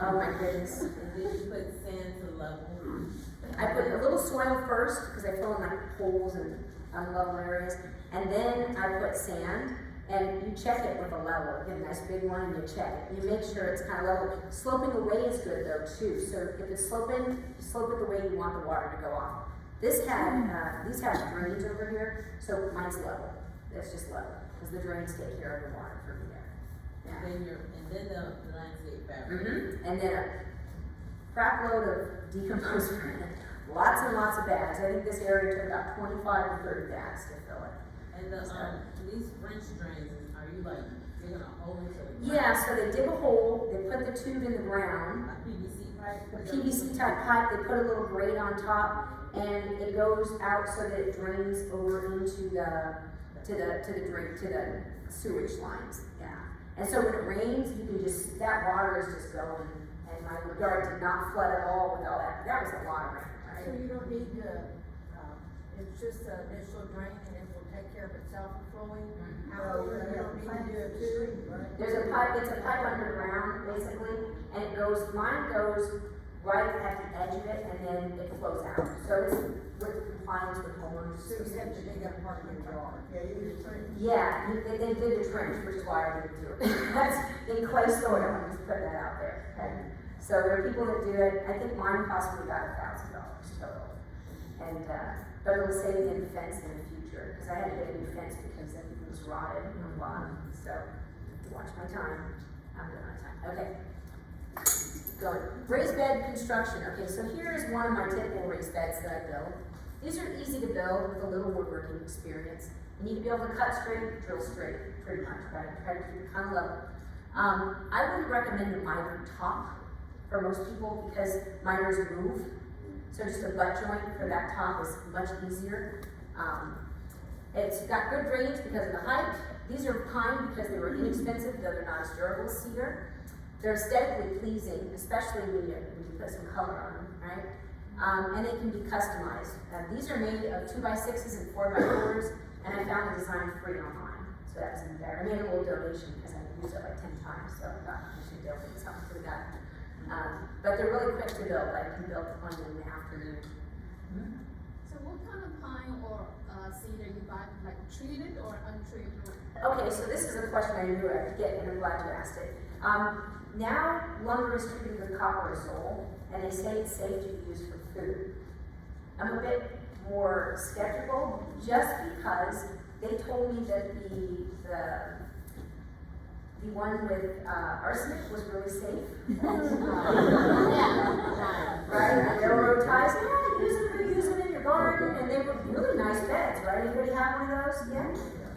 Oh my goodness. And then you put sand to level. I put a little soil first, because I fill in like holes and unlevel areas, and then I put sand, and you check it with a level. You get a nice big one and you check it. You make sure it's kind of level. Sloping away is good though too, so if it's sloping, slope it the way you want the water to go off. These have drains over here, so mine's level. It's just level, because the drains take care of the water from there. Yeah. And then the landscape fabric. And then a crap load of decomposed granite. Lots and lots of bags. I think this area took about 25 to 30 bags to fill it. And these French drains, are you like digging a hole into the ground? Yeah, so they dig a hole, they put the tube in the ground, A PVC pipe? a PVC type pipe, they put a little grate on top, and it goes out so that it drains over into the sewage lines. Yeah. And so when it rains, you can just, that water is just going, and my yard did not flood at all with all that. That was a lot of rain, right? So you don't need it's just an initial drain and it will take care of itself flowing? How, you don't need to do it too, right? There's a pipe, it's a pipe underground, basically, and it goes, mine goes right at the edge of it, and then it flows out. So it's with compliance with homeowners. So you have to dig up part of your yard. Yeah, you need to train. Yeah, they did the trench, which is why I didn't do it. That's in clay soil, I'm just putting that out there, okay? So there are people that do it. I think mine cost me about $1,000 total. And, but it'll save me the fence in the future, because I had to get a new fence because everything was rotted on the bottom. So, watch my time. I'm doing my time. Okay. Going. Raised bed construction. Okay, so here is one of my typical raised beds that I build. These are easy to build with a little woodworking experience. You need to be able to cut straight, drill straight, pretty much, right? Try to keep it kind of level. I wouldn't recommend a miter top for most people because miters move. So just a butt joint for that top is much easier. It's got good drainage because of the height. These are pine because they were inexpensive, though they're not as durable as cedar. They're aesthetically pleasing, especially when you put some color on them, right? And they can be customized. These are made of 2x6s and 4x4s, and I found the design free online. So that was in there. I made a little donation because I used it like 10 times, so I got permission to donate something to the guy. But they're really quick to build. I can build one in the afternoon. So what kind of pine or cedar you buy, like treated or untreated? Okay, so this is a question I knew I'd get, and I'm glad you asked it. Now lumber is treated with copperazole, and they say it's safe to use for food. I'm a bit more skeptical just because they told me that the one with arsenic was really safe. Right? And railroad ties, yeah, use them in your garden, and they were really nice beds, right? Anybody have one of those? Yeah?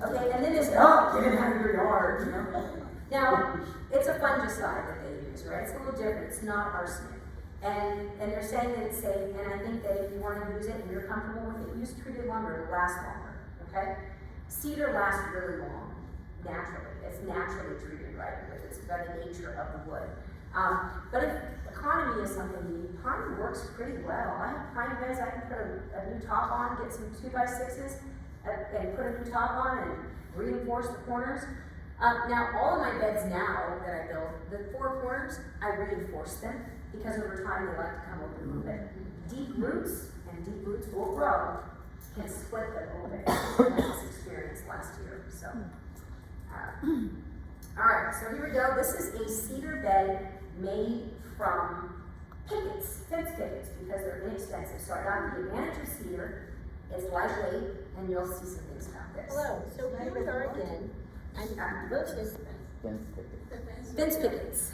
Okay, and then it's, oh, get it out of your yard, you know? Now, it's a fungicide that they use, right? It's a little different, it's not arsenic. And they're saying that it's safe, and I think that if you want to use it and you're comfortable with it, use treated lumber, it'll last longer, okay? Cedar lasts really long, naturally. It's naturally treated, right? It's by the nature of the wood. But if economy is something you need, pine works pretty well. I have pine beds I can put a new top on, get some 2x6s, and put a new top on and reinforce the corners. Now, all of my beds now that I build, the 4 corners, I reinforce them because over time they like to come open a little bit. Deep roots, and deep roots will grow, can split them a little bit. I had this experience last year, so. All right, so here we go. This is a cedar bed made from pickets, fence pickets, because they're inexpensive. So I got the advantage of cedar. It's lightweight, and you'll see some things about this. Hello, so here we are again. I'm building this Fence pickets.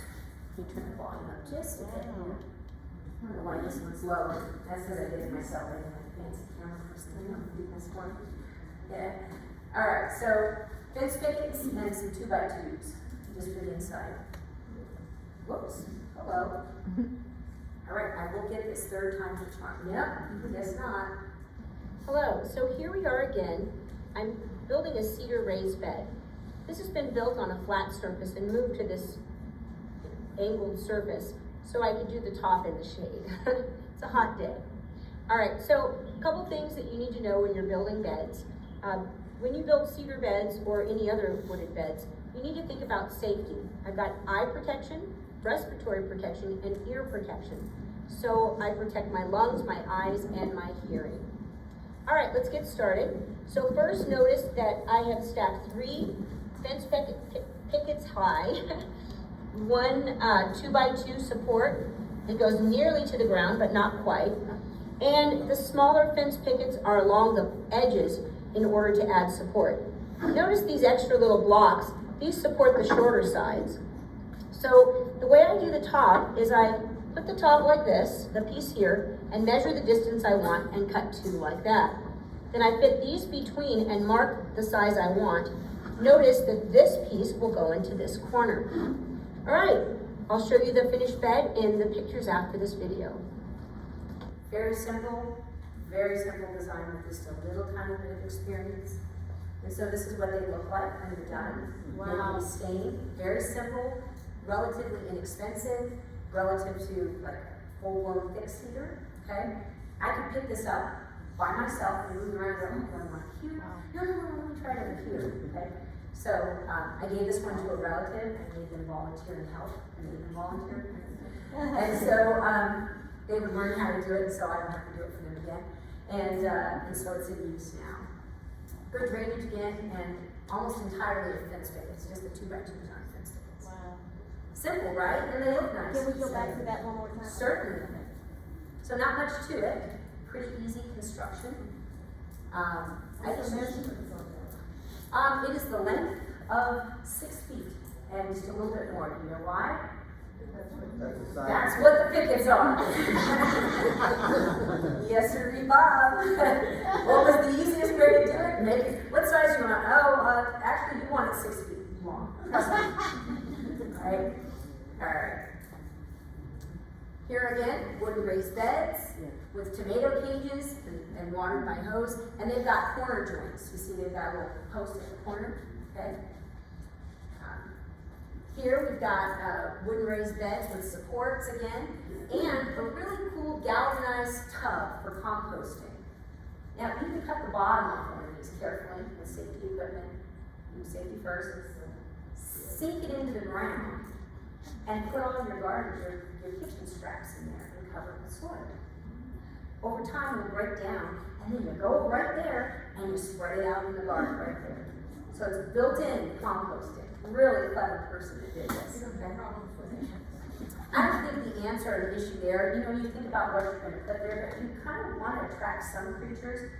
You turn the volume up just a bit here. I don't know why this one's low. That's because I did it myself. I didn't have a fancy camera first thing. I'm doing this one. Yeah. All right, so fence pickets and some 2x2s just for the inside. Whoops. Hello. All right, I will get this third time the charm. Yep, guess not. Hello, so here we are again. I'm building a cedar raised bed. This has been built on a flat surface and moved to this angled surface so I could do the top in the shade. It's a hot day. All right, so a couple things that you need to know when you're building beds. When you build cedar beds or any other wooded beds, you need to think about safety. I've got eye protection, respiratory protection, and ear protection. So I protect my lungs, my eyes, and my hearing. All right, let's get started. So first notice that I have stacked 3 fence pickets high, 1 2x2 support. It goes nearly to the ground, but not quite. And the smaller fence pickets are along the edges in order to add support. Notice these extra little blocks, these support the shorter sides. So the way I do the top is I put the top like this, the piece here, and measure the distance I want and cut 2 like that. Then I fit these between and mark the size I want. Notice that this piece will go into this corner. All right, I'll show you the finished bed in the pictures after this video. Very simple design with just a little tiny bit of experience. And so this is what they look like when you're done. Wow. They stain. Very simple, relatively inexpensive, relative to like full-blown thick cedar, okay? I could pick this up by myself and move around and go, oh, one here. No, let me try it over here, okay? So I gave this one to a relative. I made them volunteer and help. I made them volunteer. And so they would learn how to do it, so I don't have to do it for them again. And so it's in use now. Good drainage again, and almost entirely a fence picket. It's just the 2x2s on fence pickets. Wow. Simple, right? And they look nice. Can we go back to that one more time? Certainly. So not much to it. Pretty easy construction. I just it is the length of 6 feet and just a little bit more. Do you know why? That's what the pickets are. Yes, sir, Bob. What was the easiest way to do it? Make it, what size you want? Oh, actually, you want it 6 feet long. Trust me. Right? Alright. Here again, wooden raised beds with tomato cages and watered by hose. And they've got corner joints. You see they've got a little post at the corner. Okay. Here we've got wooden raised beds with supports again, and a really cool galvanized tub for composting. Now you can cut the bottom off one of these carefully with safety equipment. Do safety first. Sink it into the ground and put all your garden, your kitchen scraps in there and cover it with soil. Over time it'll break down, and then you go right there and you spread it out in the garden right there. So it's built-in composting. Really clever person that did this. Okay? I don't think the answer or the issue there, you know, you think about what you're going to put there, but you kind of want to attract some creatures.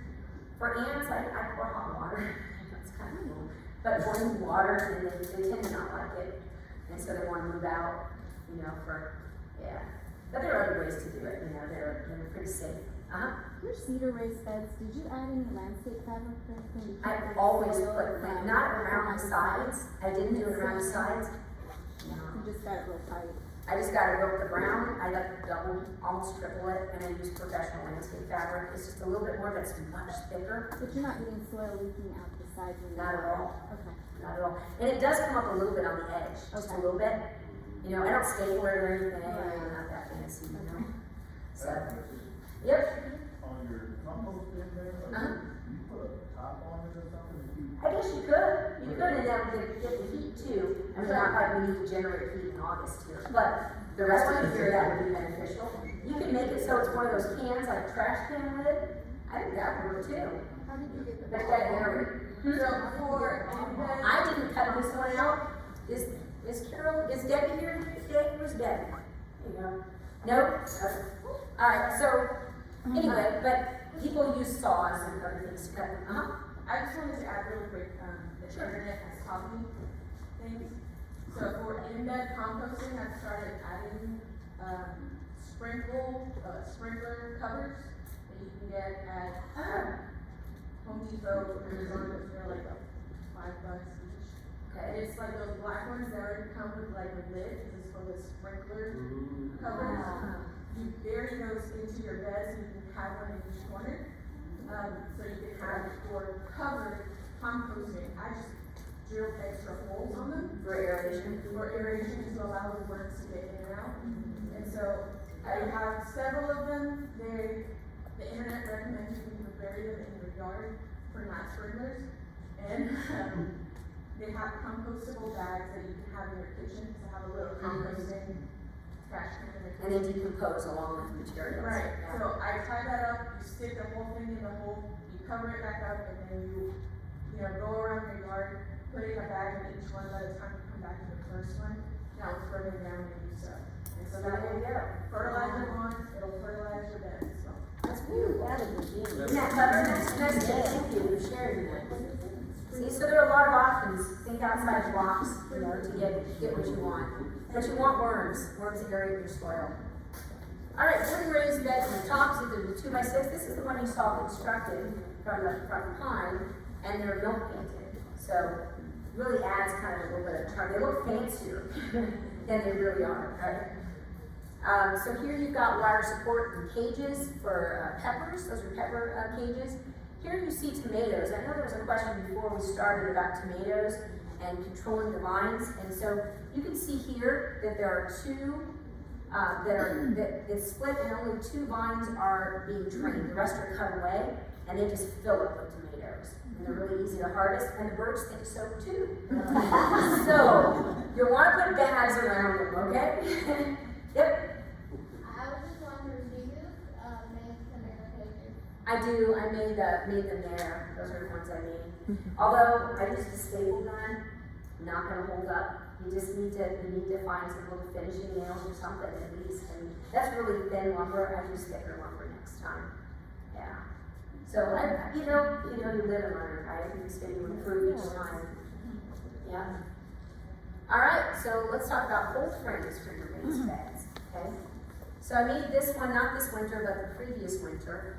For ants, I pour hot water. It's kind of cool. But boiling water, and they tend to not like it. And so they want to move out, you know, yeah. But there are other ways to do it, you know, they're pretty safe. Your cedar raised beds, did you add any landscape fabric or anything? I've always put plant, not around the sides. I didn't do it around the sides. No. You just got it real tight. I just got to rope the ground. I got to double, almost triple it, and I use professional landscape fabric. It's just a little bit more, but it's much thicker. But you're not getting soil leaking out the sides when Not at all. Okay. Not at all. And it does come up a little bit on the edge, just a little bit. You know, I don't staple it or anything. I'm not that fancy, you know. So, yep. On your compost bin there, you put a top on it or something? I guess you could. You could, and that would get the heat too. I mean, not like we need to generate heat in August here, but the rest of the year that would be beneficial. You can make it so it's one of those cans, like a trash can lid. I think that would work too. How did you get the But that area. So for embed, I didn't cut this one out. Is Carol, is Debbie here? Where's Debbie? You know? Nope. Okay. All right. So anyway, but people use saws and other things to cut them. I just wanted to add really quick, the internet has taught me things. So for embed composting, I've started adding, sprinkler covers that you can get at, Home Depot, Amazon, they're like $5 each. Okay. It's like those black ones that already come with like a lid, this is for the sprinkler covers. You bury those into your bed so you can have one in each corner. So you can have your covered composting. I just drilled extra holes on them For aeration. to allow the worms to get in and out. And so I have several of them. The internet recommends you can bury them in your yard for not sprinklers. And they have compostable bags that you can have in your kitchen to have a little composting trash can in the And then decompose along with the materials. Right, Yeah. so I tie that up, you stick the whole thing in the hole, you cover it back up, and then you go around your yard, put it in a bag in each one. By the time you come back to the first one, now it's further down and you sow. And so that will fertilize your lawn, it'll fertilize your bed, so. That's beautiful. Isn't that clever? That's thank you for sharing that. See, so there are a lot of options. Think outside the box, you know, to get what you want. But you want worms that aerate your soil. All right, wooden raised beds and tops of the 2x6. This is the one you saw constructed from pine, and they're milk painted. So really adds kind of a little bit of charm. They look fancier than they really are. Right? So here you've got wire support and cages for peppers. Those are pepper cages. Here you see tomatoes. I know there was a question before we started about tomatoes and controlling the vines. And so you can see here that there are two it's split, and only 2 vines are being trained. The rest are cut away, and they just fill it with tomatoes. And they're really easy to harvest, and the birds think so too. So you want to put bags around them, okay? Yep. I was just wondering, do you make tomato cages? I do. I made them there. Those are the ones I made. Although I used a staple gun, not going to hold up. You just need to find some little finishing nails or something at least. And that's really thin lumber. I use thicker lumber next time. Yeah. So you live and learn, right? You improve each time. Yeah. All right, so let's talk about cold frames for your raised beds, okay? So I made this one, not this winter, but the previous winter.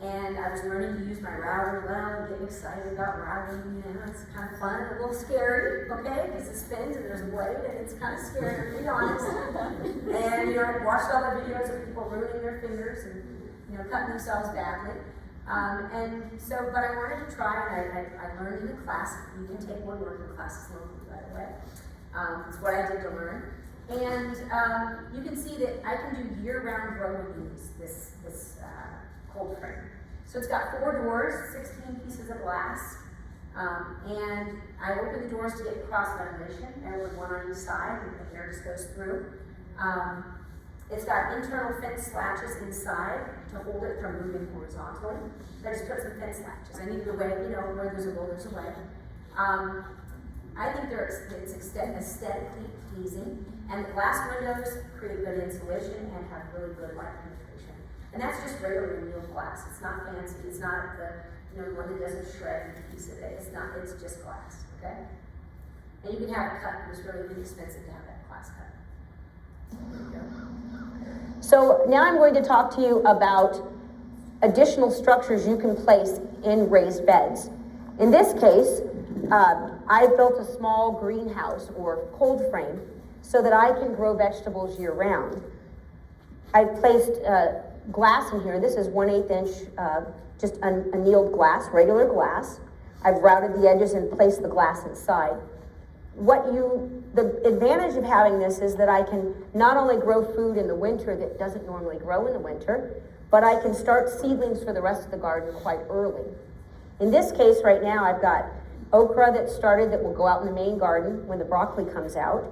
And I was learning to use my router well and getting excited about routing, you know, it's kind of fun, a little scary, okay? Because it spins and there's a blade and it's kind of scary, to be honest. And, you know, I watched all the videos of people ruining their fingers and, you know, cutting themselves badly. But I wanted to try, and I learned in the class. You can take woodworking classes locally, by the way. It's what I did to learn. And you can see that I can do year-round grow with this cold frame. So it's got 4 doors, 16 pieces of glass, and I open the doors to get cross ventilation, and with one on each side, and the air just goes through. It's got internal fence latches inside to hold it from moving horizontally. I just put some fence latches. I needed a way, you know, where there's a will, there's a way. I think it's aesthetically pleasing, and the glass windows create good insulation and have really good light penetration. And that's just regular real glass. It's not fancy. It's not the, you know, one that doesn't shred a piece of it. It's not. It's just glass. Okay. And you can have it cut. It was really inexpensive to have that glass cut. So now I'm going to talk to you about additional structures you can place in raised beds. In this case, I built a small greenhouse or cold frame so that I can grow vegetables year round. I placed glass in here. This is 1/8 inch, just annealed glass, regular glass. I've routed the edges and placed the glass inside. The advantage of having this is that I can not only grow food in the winter that doesn't normally grow in the winter, but I can start seedlings for the rest of the garden quite early. In this case right now, I've got okra that started that will go out in the main garden when the broccoli comes out.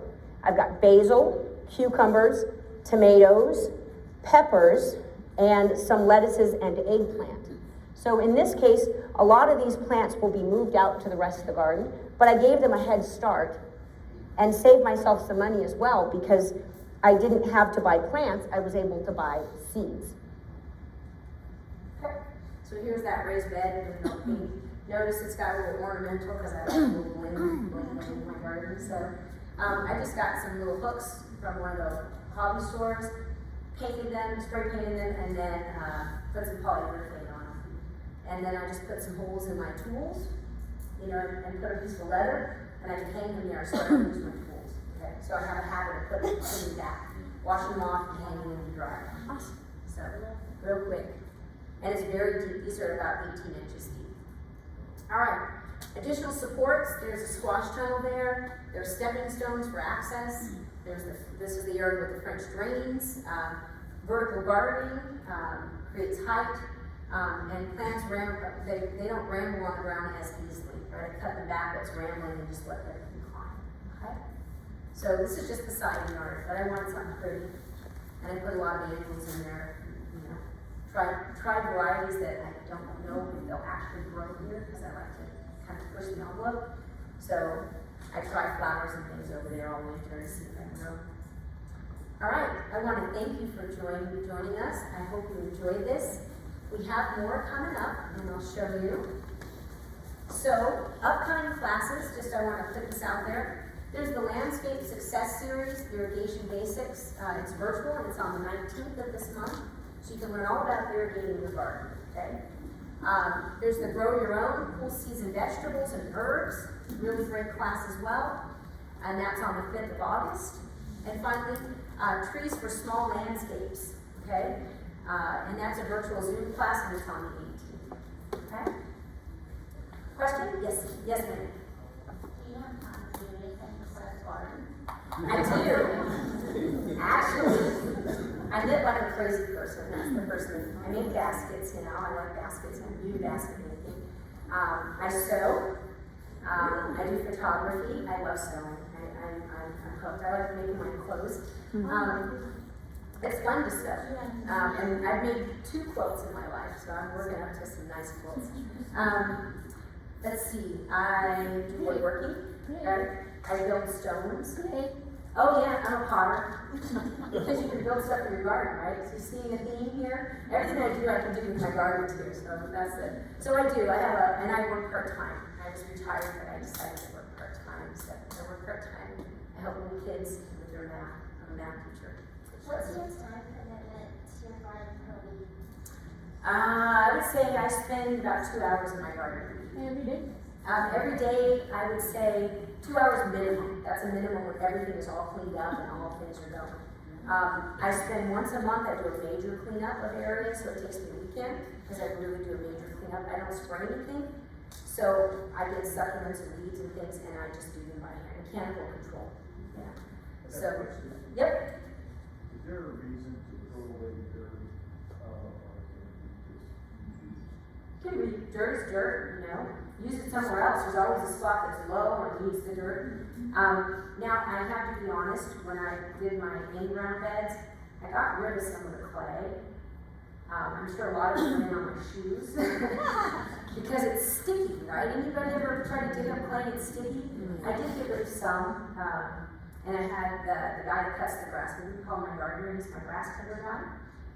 I've got basil, cucumbers, tomatoes, peppers, and some lettuces and eggplant. So in this case, a lot of these plants will be moved out to the rest of the garden, but I gave them a head start and saved myself some money as well because I didn't have to buy plants, I was able to buy seeds. Okay. So here's that raised bed with no pink. Notice it's got a little ornamental because I like a little bling in my garden. So I just got some little hooks from one of those hobby stores, painted them, spray painted them, and then put some polyurethane on them. And then I just put some holes in my tools, you know, and put a piece of leather, and I can hang them there so I don't lose my tools. Okay, so I have a habit of putting them back, washing them off, and hanging them in the dryer. Awesome. So real quick, and it's very deep. These are about 18 inches deep. All right. Additional supports. There's a squash tunnel there. There's stepping stones for access. This is the area with the French drains. Vertical gardening creates height, and plants they don't ramble on the ground as easily. Right? I cut them back, it's rambling, and just let everything climb. Okay. So this is just the side yard, but I wanted something pretty, and I put a lot of annuals in there. You know, try varieties that I don't know if they'll actually grow here because I like to kind of push the envelope. So I try flowers and things over there all winter to see if I can grow. All right, I want to thank you for joining us. I hope you enjoyed this. We have more coming up, and I'll show you. So, upcoming classes, I want to put this out there. There's the Landscape Success Series, Irrigation Basics. It's virtual, and it's on the 19th of this month, so you can learn all about irrigating your garden, okay? There's the Grow Your Own Cool Season Vegetables and Herbs, really great class as well, and that's on the 5th of August. And finally, Trees for Small Landscapes, okay? And that's a virtual Zoom class, and it's on the 18th, okay? Question? Yes, ma'am. Do you have time to do anything besides garden? I do. Actually, I live like a crazy person. That's the person. I make baskets, you know. I like baskets. I do basket making. I sew. I do photography. I love sewing. I'm hooked. I like making my clothes. It's fun to sew. And I've made 2 quilts in my life, so I'm working up to some nice quilts. Let's see. I do woodworking. I build stones. Oh yeah, I'm a potter. Because you can build stuff in your garden, right? So you seeing a theme here? Everything I can do with my garden too, so that's it. So I do, and I work part-time. I was retired, but I decided to work part-time, so I work part-time. help little kids with their math. I'm a math teacher. What's your time commitment to your garden per week? I would say I spend about 2 hours in my garden. Every day? Every day, I would say 2 hours minimum. That's a minimum when everything is all cleaned up and all things are done. I spend once a month, I do a major cleanup of areas, so it takes me a weekend, because I really do a major cleanup. I don't spray anything, so I get succulents and weeds and things, and I just do them by hand, mechanical control. Yeah. So, yep. Is there a reason to throw away dirt, Dirt is dirt, you know. Use it somewhere else. There's always a spot that's low or needs the dirt. Now, I have to be honest, when I did my in-ground beds, I got rid of some of the clay. I'm sure a lot of it went in on my shoes. Because it's sticky, right? Anybody ever try to dig up clay and it's sticky? I did get rid of some, and I had the guy that cuts the grass, we call him my gardener, he's my grass cutter guy.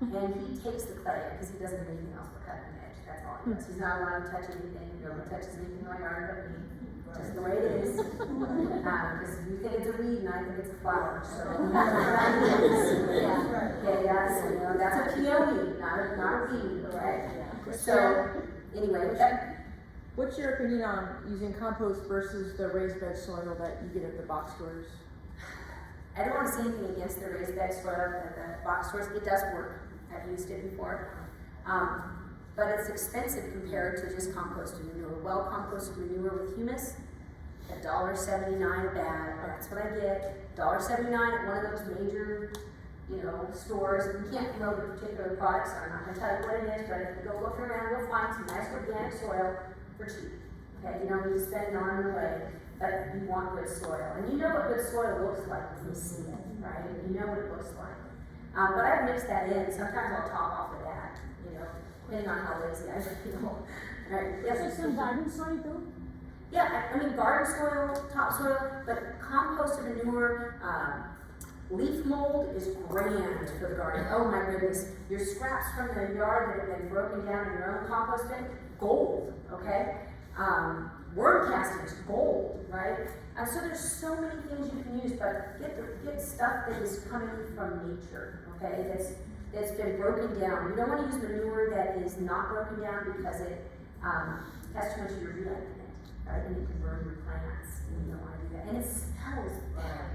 And he takes the clay, because he doesn't do anything else but cut the edge, that's all he does. He's not allowed to touch anything, no one touches anything in my garden but me. Just the way it is. Because you think it's a weed and I think it's a flower, so. Yeah, so, you know, that's a peony, not a weed, right? So, anyway, What's your opinion on using compost versus the raised bed soil that you get at the box stores? I don't want to say anything against the raised bed soil at the box stores. It does work. I've used it before. But it's expensive compared to just composted manure. Well composted manure with humus, $1.79 a bag. That's what I get. $1.79 at one of those major, you know, stores. You can't promote a particular product, so I'm not going to tell you what it is, but if you go look around, you'll find some nice organic soil for cheap. Okay, you don't need to spend an arm and a leg, but you want good soil. And you know what good soil looks like when you see it, right? You know what it looks like. But I've mixed that in. Sometimes I'll top off of that, you know, depending on how lazy I feel. Right? Yes. Some garden soil too? Yeah, I mean garden soil, topsoil, but composted manure, leaf mold is grand for the garden. Oh my goodness. Your scraps from the yard that have been broken down in your own compost bin, gold, okay? Worm castings, gold, right? So there's so many things you can use, but get stuff that is coming from nature, okay? That's been broken down. You don't want to use manure that is not broken down because it has too much urea in it, right? And it can burn your plants, and you don't want to do that. And it smells bad.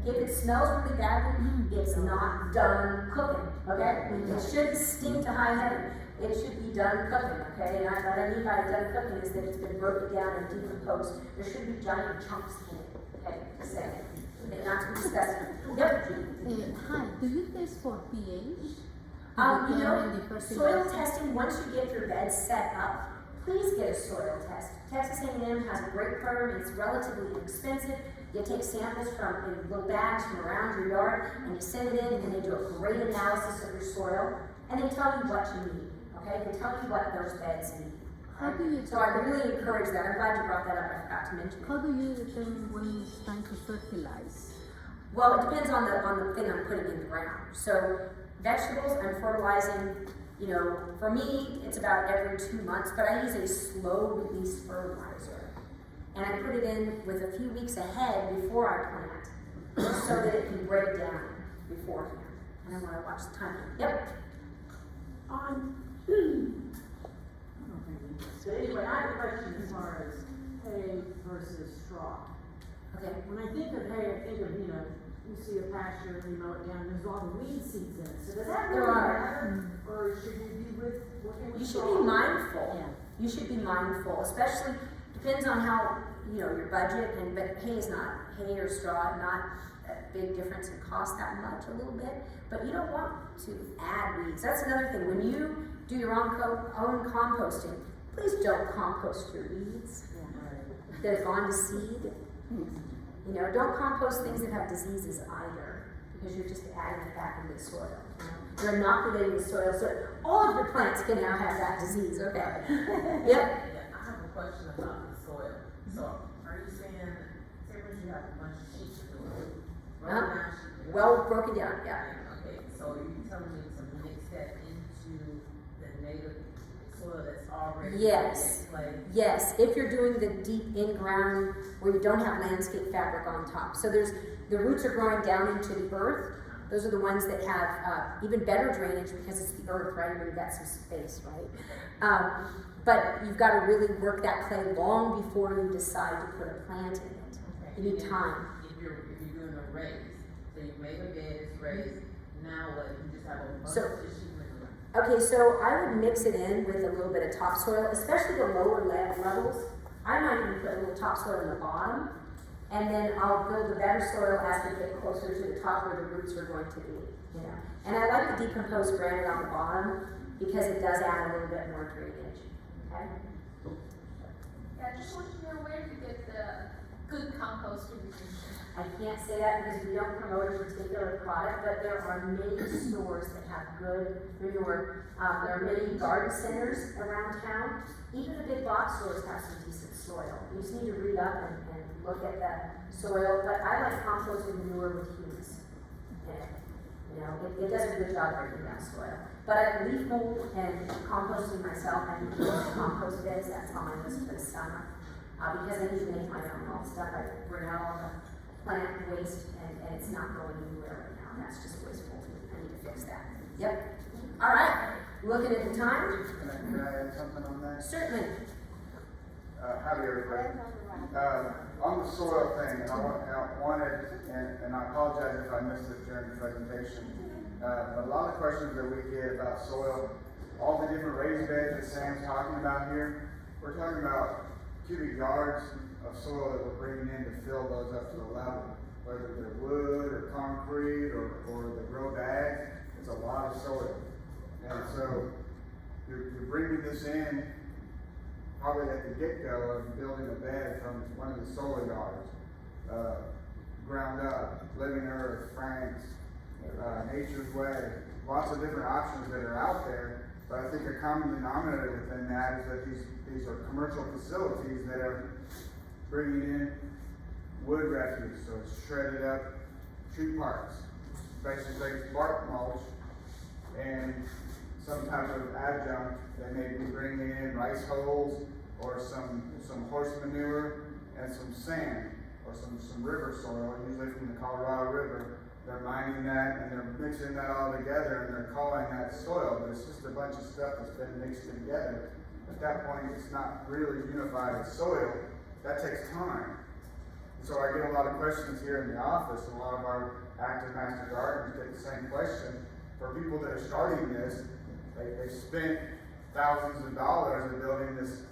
If it smells really badly, it's not done cooking, okay? It shouldn't stink to high heaven. It should be done cooking, okay? And what I mean by done cooking is that it's been broken down and decomposed. There shouldn't be giant chunks in it, okay? Just saying. Not to be disgusting. Yep. Hi, do you test for pH? You know, soil testing, once you get your bed set up, please get a soil test. Texas A&M has a great program. It's relatively inexpensive. You take samples from in little bags from around your yard and you send it in and they do a great analysis of your soil and they tell you what you need, okay? They tell you what those beds need. How do you So I really encourage that. I'm glad you brought that up. I forgot to mention it. How do you determine when it's time to fertilize? Well, it depends on the thing I'm putting in the ground. So vegetables, I'm fertilizing, you know, for me, it's about every 2 months, but I use a slow release fertilizer. And I put it in with a few weeks ahead before I plant, so that it can break down beforehand. And I want to watch the time. Yep. So anyway, I have a question as far as hay versus straw. Okay. When I think of hay, I think of, you know, you see a pasture, you mow it down, there's all the weed seeds in it. So does that really matter? Or should you be working with You should straw? be mindful. You should be mindful, especially depends on how, you know, your budget, but hay or straw, not a big difference in cost that much, a little bit, but you don't want to add weeds. That's another thing. When you do your own composting, please don't compost your weeds that have gone to seed. You know, don't compost things that have diseases either, because you're just adding it back into the soil. You know? You're inoculating the soil, so all of your plants can now have that disease, okay? Yep. Yeah, I have a question about the soil. So, are you saying, say when you have a bunch of sheep Well broken down, yeah. Okay, so you're telling me to mix that into the native soil that's already. Yes. Like, Yes, if you're doing the deep in-ground where you don't have landscape fabric on top. So the roots are growing down into the earth. Those are the ones that have even better drainage because it's the earth, right? When you've got some space, right? But you've got to really work that clay long before you decide to put a plant in it. You need time. If you're doing a raise, so you made a bed, it's raised, now what, you just have a bunch So- of tissue in the ground. Okay, so I would mix it in with a little bit of topsoil, especially the lower levels. I might even put a little topsoil in the bottom, and then I'll build a better soil as we get closer to the top where the roots are going to be, you know. And I like the decomposed granite on the bottom because it does add a little bit more drainage, okay? Yeah, I just want to know where to get the good compost to be used. I can't say that because we don't promote a particular product, but there are many stores that have good manure. There are many garden centers around town. Even the big box stores have some decent soil. You just need to read up and look at the soil. But I like composted manure with humus in it. You know, it does a good job breaking down soil. But I leaf mold and composting myself. I need to compost beds. That's on my list for the summer. Because I need to make my own all stuff. I bring out all the plant waste and it's not going anywhere right now. That's just wasteful. I need to fix that. Yep. All right. Looking at the time. Can I add something on that? Certainly. Howdy everybody. On the soil thing, I wanted, and I apologize if I missed it during the presentation, but a lot of questions that we get about soil, all the different raised beds that Sam's talking about here, we're talking about cubic yards of soil that we're bringing in to fill those up to the level, whether they're wood or concrete or the grow bag. It's a lot of soil, and so you're bringing this in probably at the get-go of building a bed from one of the solar yards, ground up, Living Earth, Frank's, Nature's Way, lots of different options that are out there. But I think a common denominator within that is that these are commercial facilities that are bringing in wood refuse, so it's shredded up tree parts, basically it's bark mulch, and some type of adjunct. They may be bringing in rice hulls or some horse manure and some sand or some river soil, usually from the Colorado River. They're mining that and they're mixing that all together and they're calling that soil, but it's just a bunch of stuff that's been mixed together. At that point, it's not really unified as soil. That takes time. So I get a lot of questions here in the office, and a lot of our active master gardeners get the same question. For people that are starting this, they've spent thousands of dollars in building this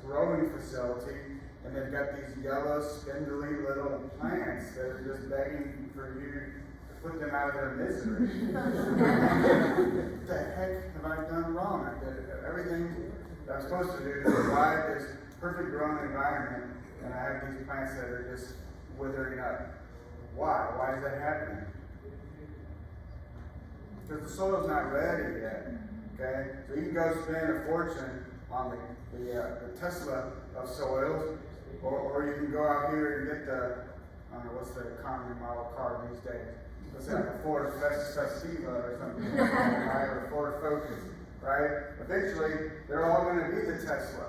growing facility, and they've got these yellow, spindly little plants that are just begging for you to put them out of their misery. What the heck have I done wrong? I did everything that I'm supposed to do to provide this perfect growing environment, and I have these plants that are just withering up. Why? Why is that happening? Because the soil's not ready yet. Okay? So you can go spend a fortune on the Tesla of soils, or you can go out here and get I don't know, what's the economy model car these days? Let's say like a Ford Festiva or something, right? Or a Ford Focus, right? Eventually, they're all going to be the Tesla.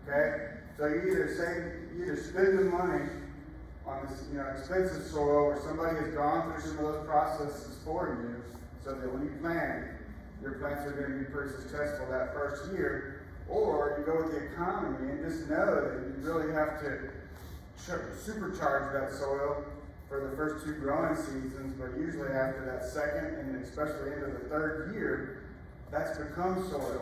Okay? So you either spend the money on this, expensive soil where somebody has gone through some of those processes for you, so that when you plant, your plants are going to be pretty successful that first year, or you go with the economy and just know that you really have to supercharge that soil for the first 2 growing seasons, but usually after that second and especially into the 3rd year, that's become soil.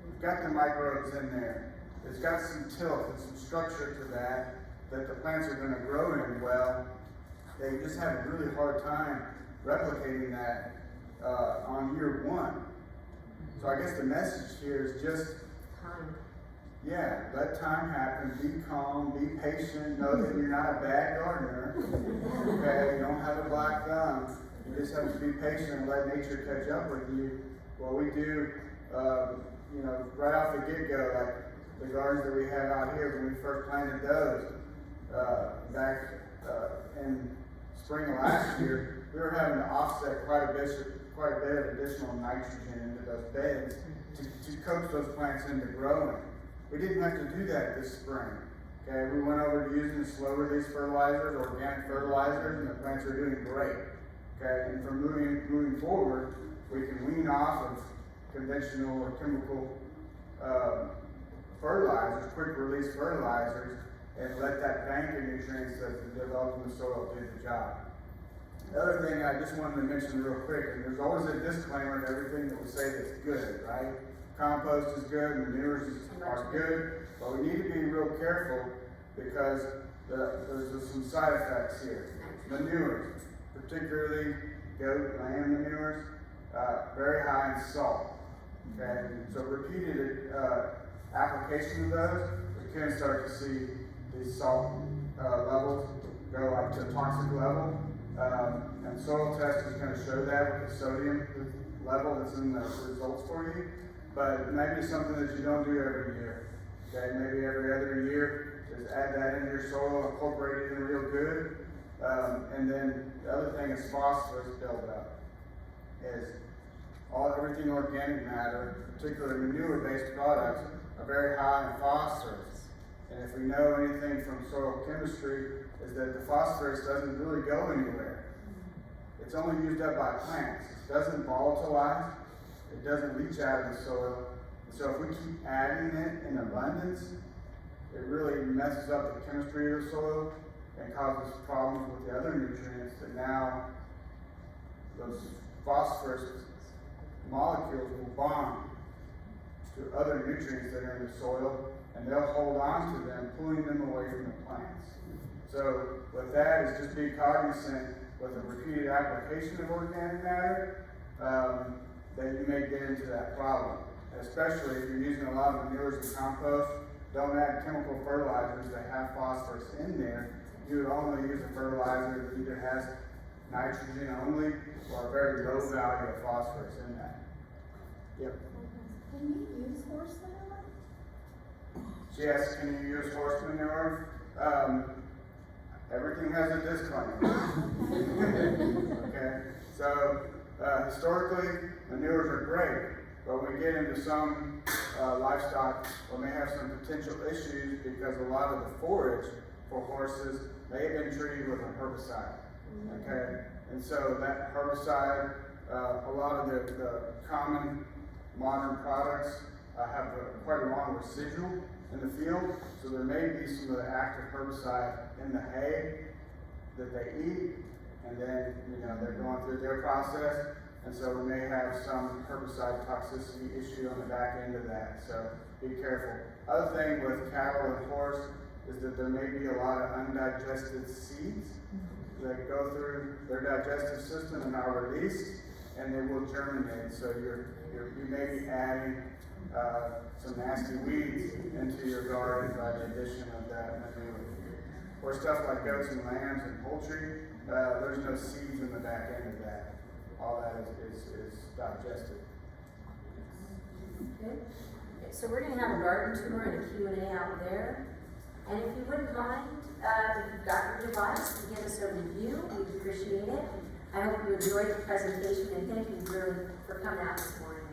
You've got the microbes in there. It's got some tilth and some structure to that the plants are going to grow in well. They just have a really hard time replicating that on year 1. So I guess the message here is just Time. yeah, let time happen, be calm, be patient, know that you're not a bad gardener, okay, you don't have a black thumb, you just have to be patient and let nature catch up with you. What we do, right off the get-go, like the gardens that we had out here when we first planted those, back in spring of last year, we were having to offset quite a bit of additional nitrogen into those beds to coax those plants into growing. We didn't have to do that this spring. Okay, we went over to using slow release fertilizers, organic fertilizers, and the plants are doing great. Okay, and from moving forward, we can wean off of conventional or chemical fertilizers, quick release fertilizers, and let that bank of nutrients that develop in the soil do the job. The other thing I just wanted to mention real quick, and there's always a disclaimer to everything that we say that's good, right? Compost is good, manures are good, but we need to be real careful because there's some side effects here. Manures, particularly goat, lamb manures, very high in salt. Okay, so repeated application of those, we can start to see these salt levels go up to a toxic level. And soil test is going to show that with the sodium level that's in the results for you. But maybe something that you don't do every year. Okay, maybe every other year, just add that into your soil, incorporate it in real good. And then the other thing is phosphorus buildup. Is everything organic matter, particularly manure-based products, are very high in phosphorus. And if we know anything from soil chemistry, is that the phosphorus doesn't really go anywhere. It's only used up by plants. It doesn't volatilize. It doesn't leach out of the soil. And so if we keep adding it in abundance, it really messes up the chemistry of the soil and causes problems with the other nutrients that now those phosphorus molecules will bond to other nutrients that are in the soil, and they'll hold on to them, pulling them away from the plants. So with that is just be cognizant with a repeated application of organic matter that you may get into that problem. And especially if you're using a lot of manures and compost, don't add chemical fertilizers that have phosphorus in there. You would only use a fertilizer that either has nitrogen only or a very low value of phosphorus in that. Yep. Can you use horse manure? Yes, can you use horse manure? Everything has a disclaimer. Okay, so historically, manures are great, but when we get into some livestock, we may have some potential issues because a lot of the forage for horses may have been treated with a herbicide. Okay, and so that herbicide, a lot of the common modern products have quite a long residual in the field, so there may be some of the active herbicide in the hay that they eat, and then they're going through their process, and so we may have some herbicide toxicity issue on the back end of that. So be careful. Other thing with cattle and horse is that there may be a lot of undigested seeds that go through their digestive system and are released, and they will germinate. So you may be adding some nasty weeds into your garden by the addition of that manure. Or stuff like goats and lambs and poultry, there's no seeds in the back end of that. All that is digested. Okay. So we're going to have a garden tour and a Q&A out there. And if you wouldn't mind, if you've got your device, to give us a review, we'd appreciate it. I hope you enjoyed the presentation, and thank you really for coming out this morning.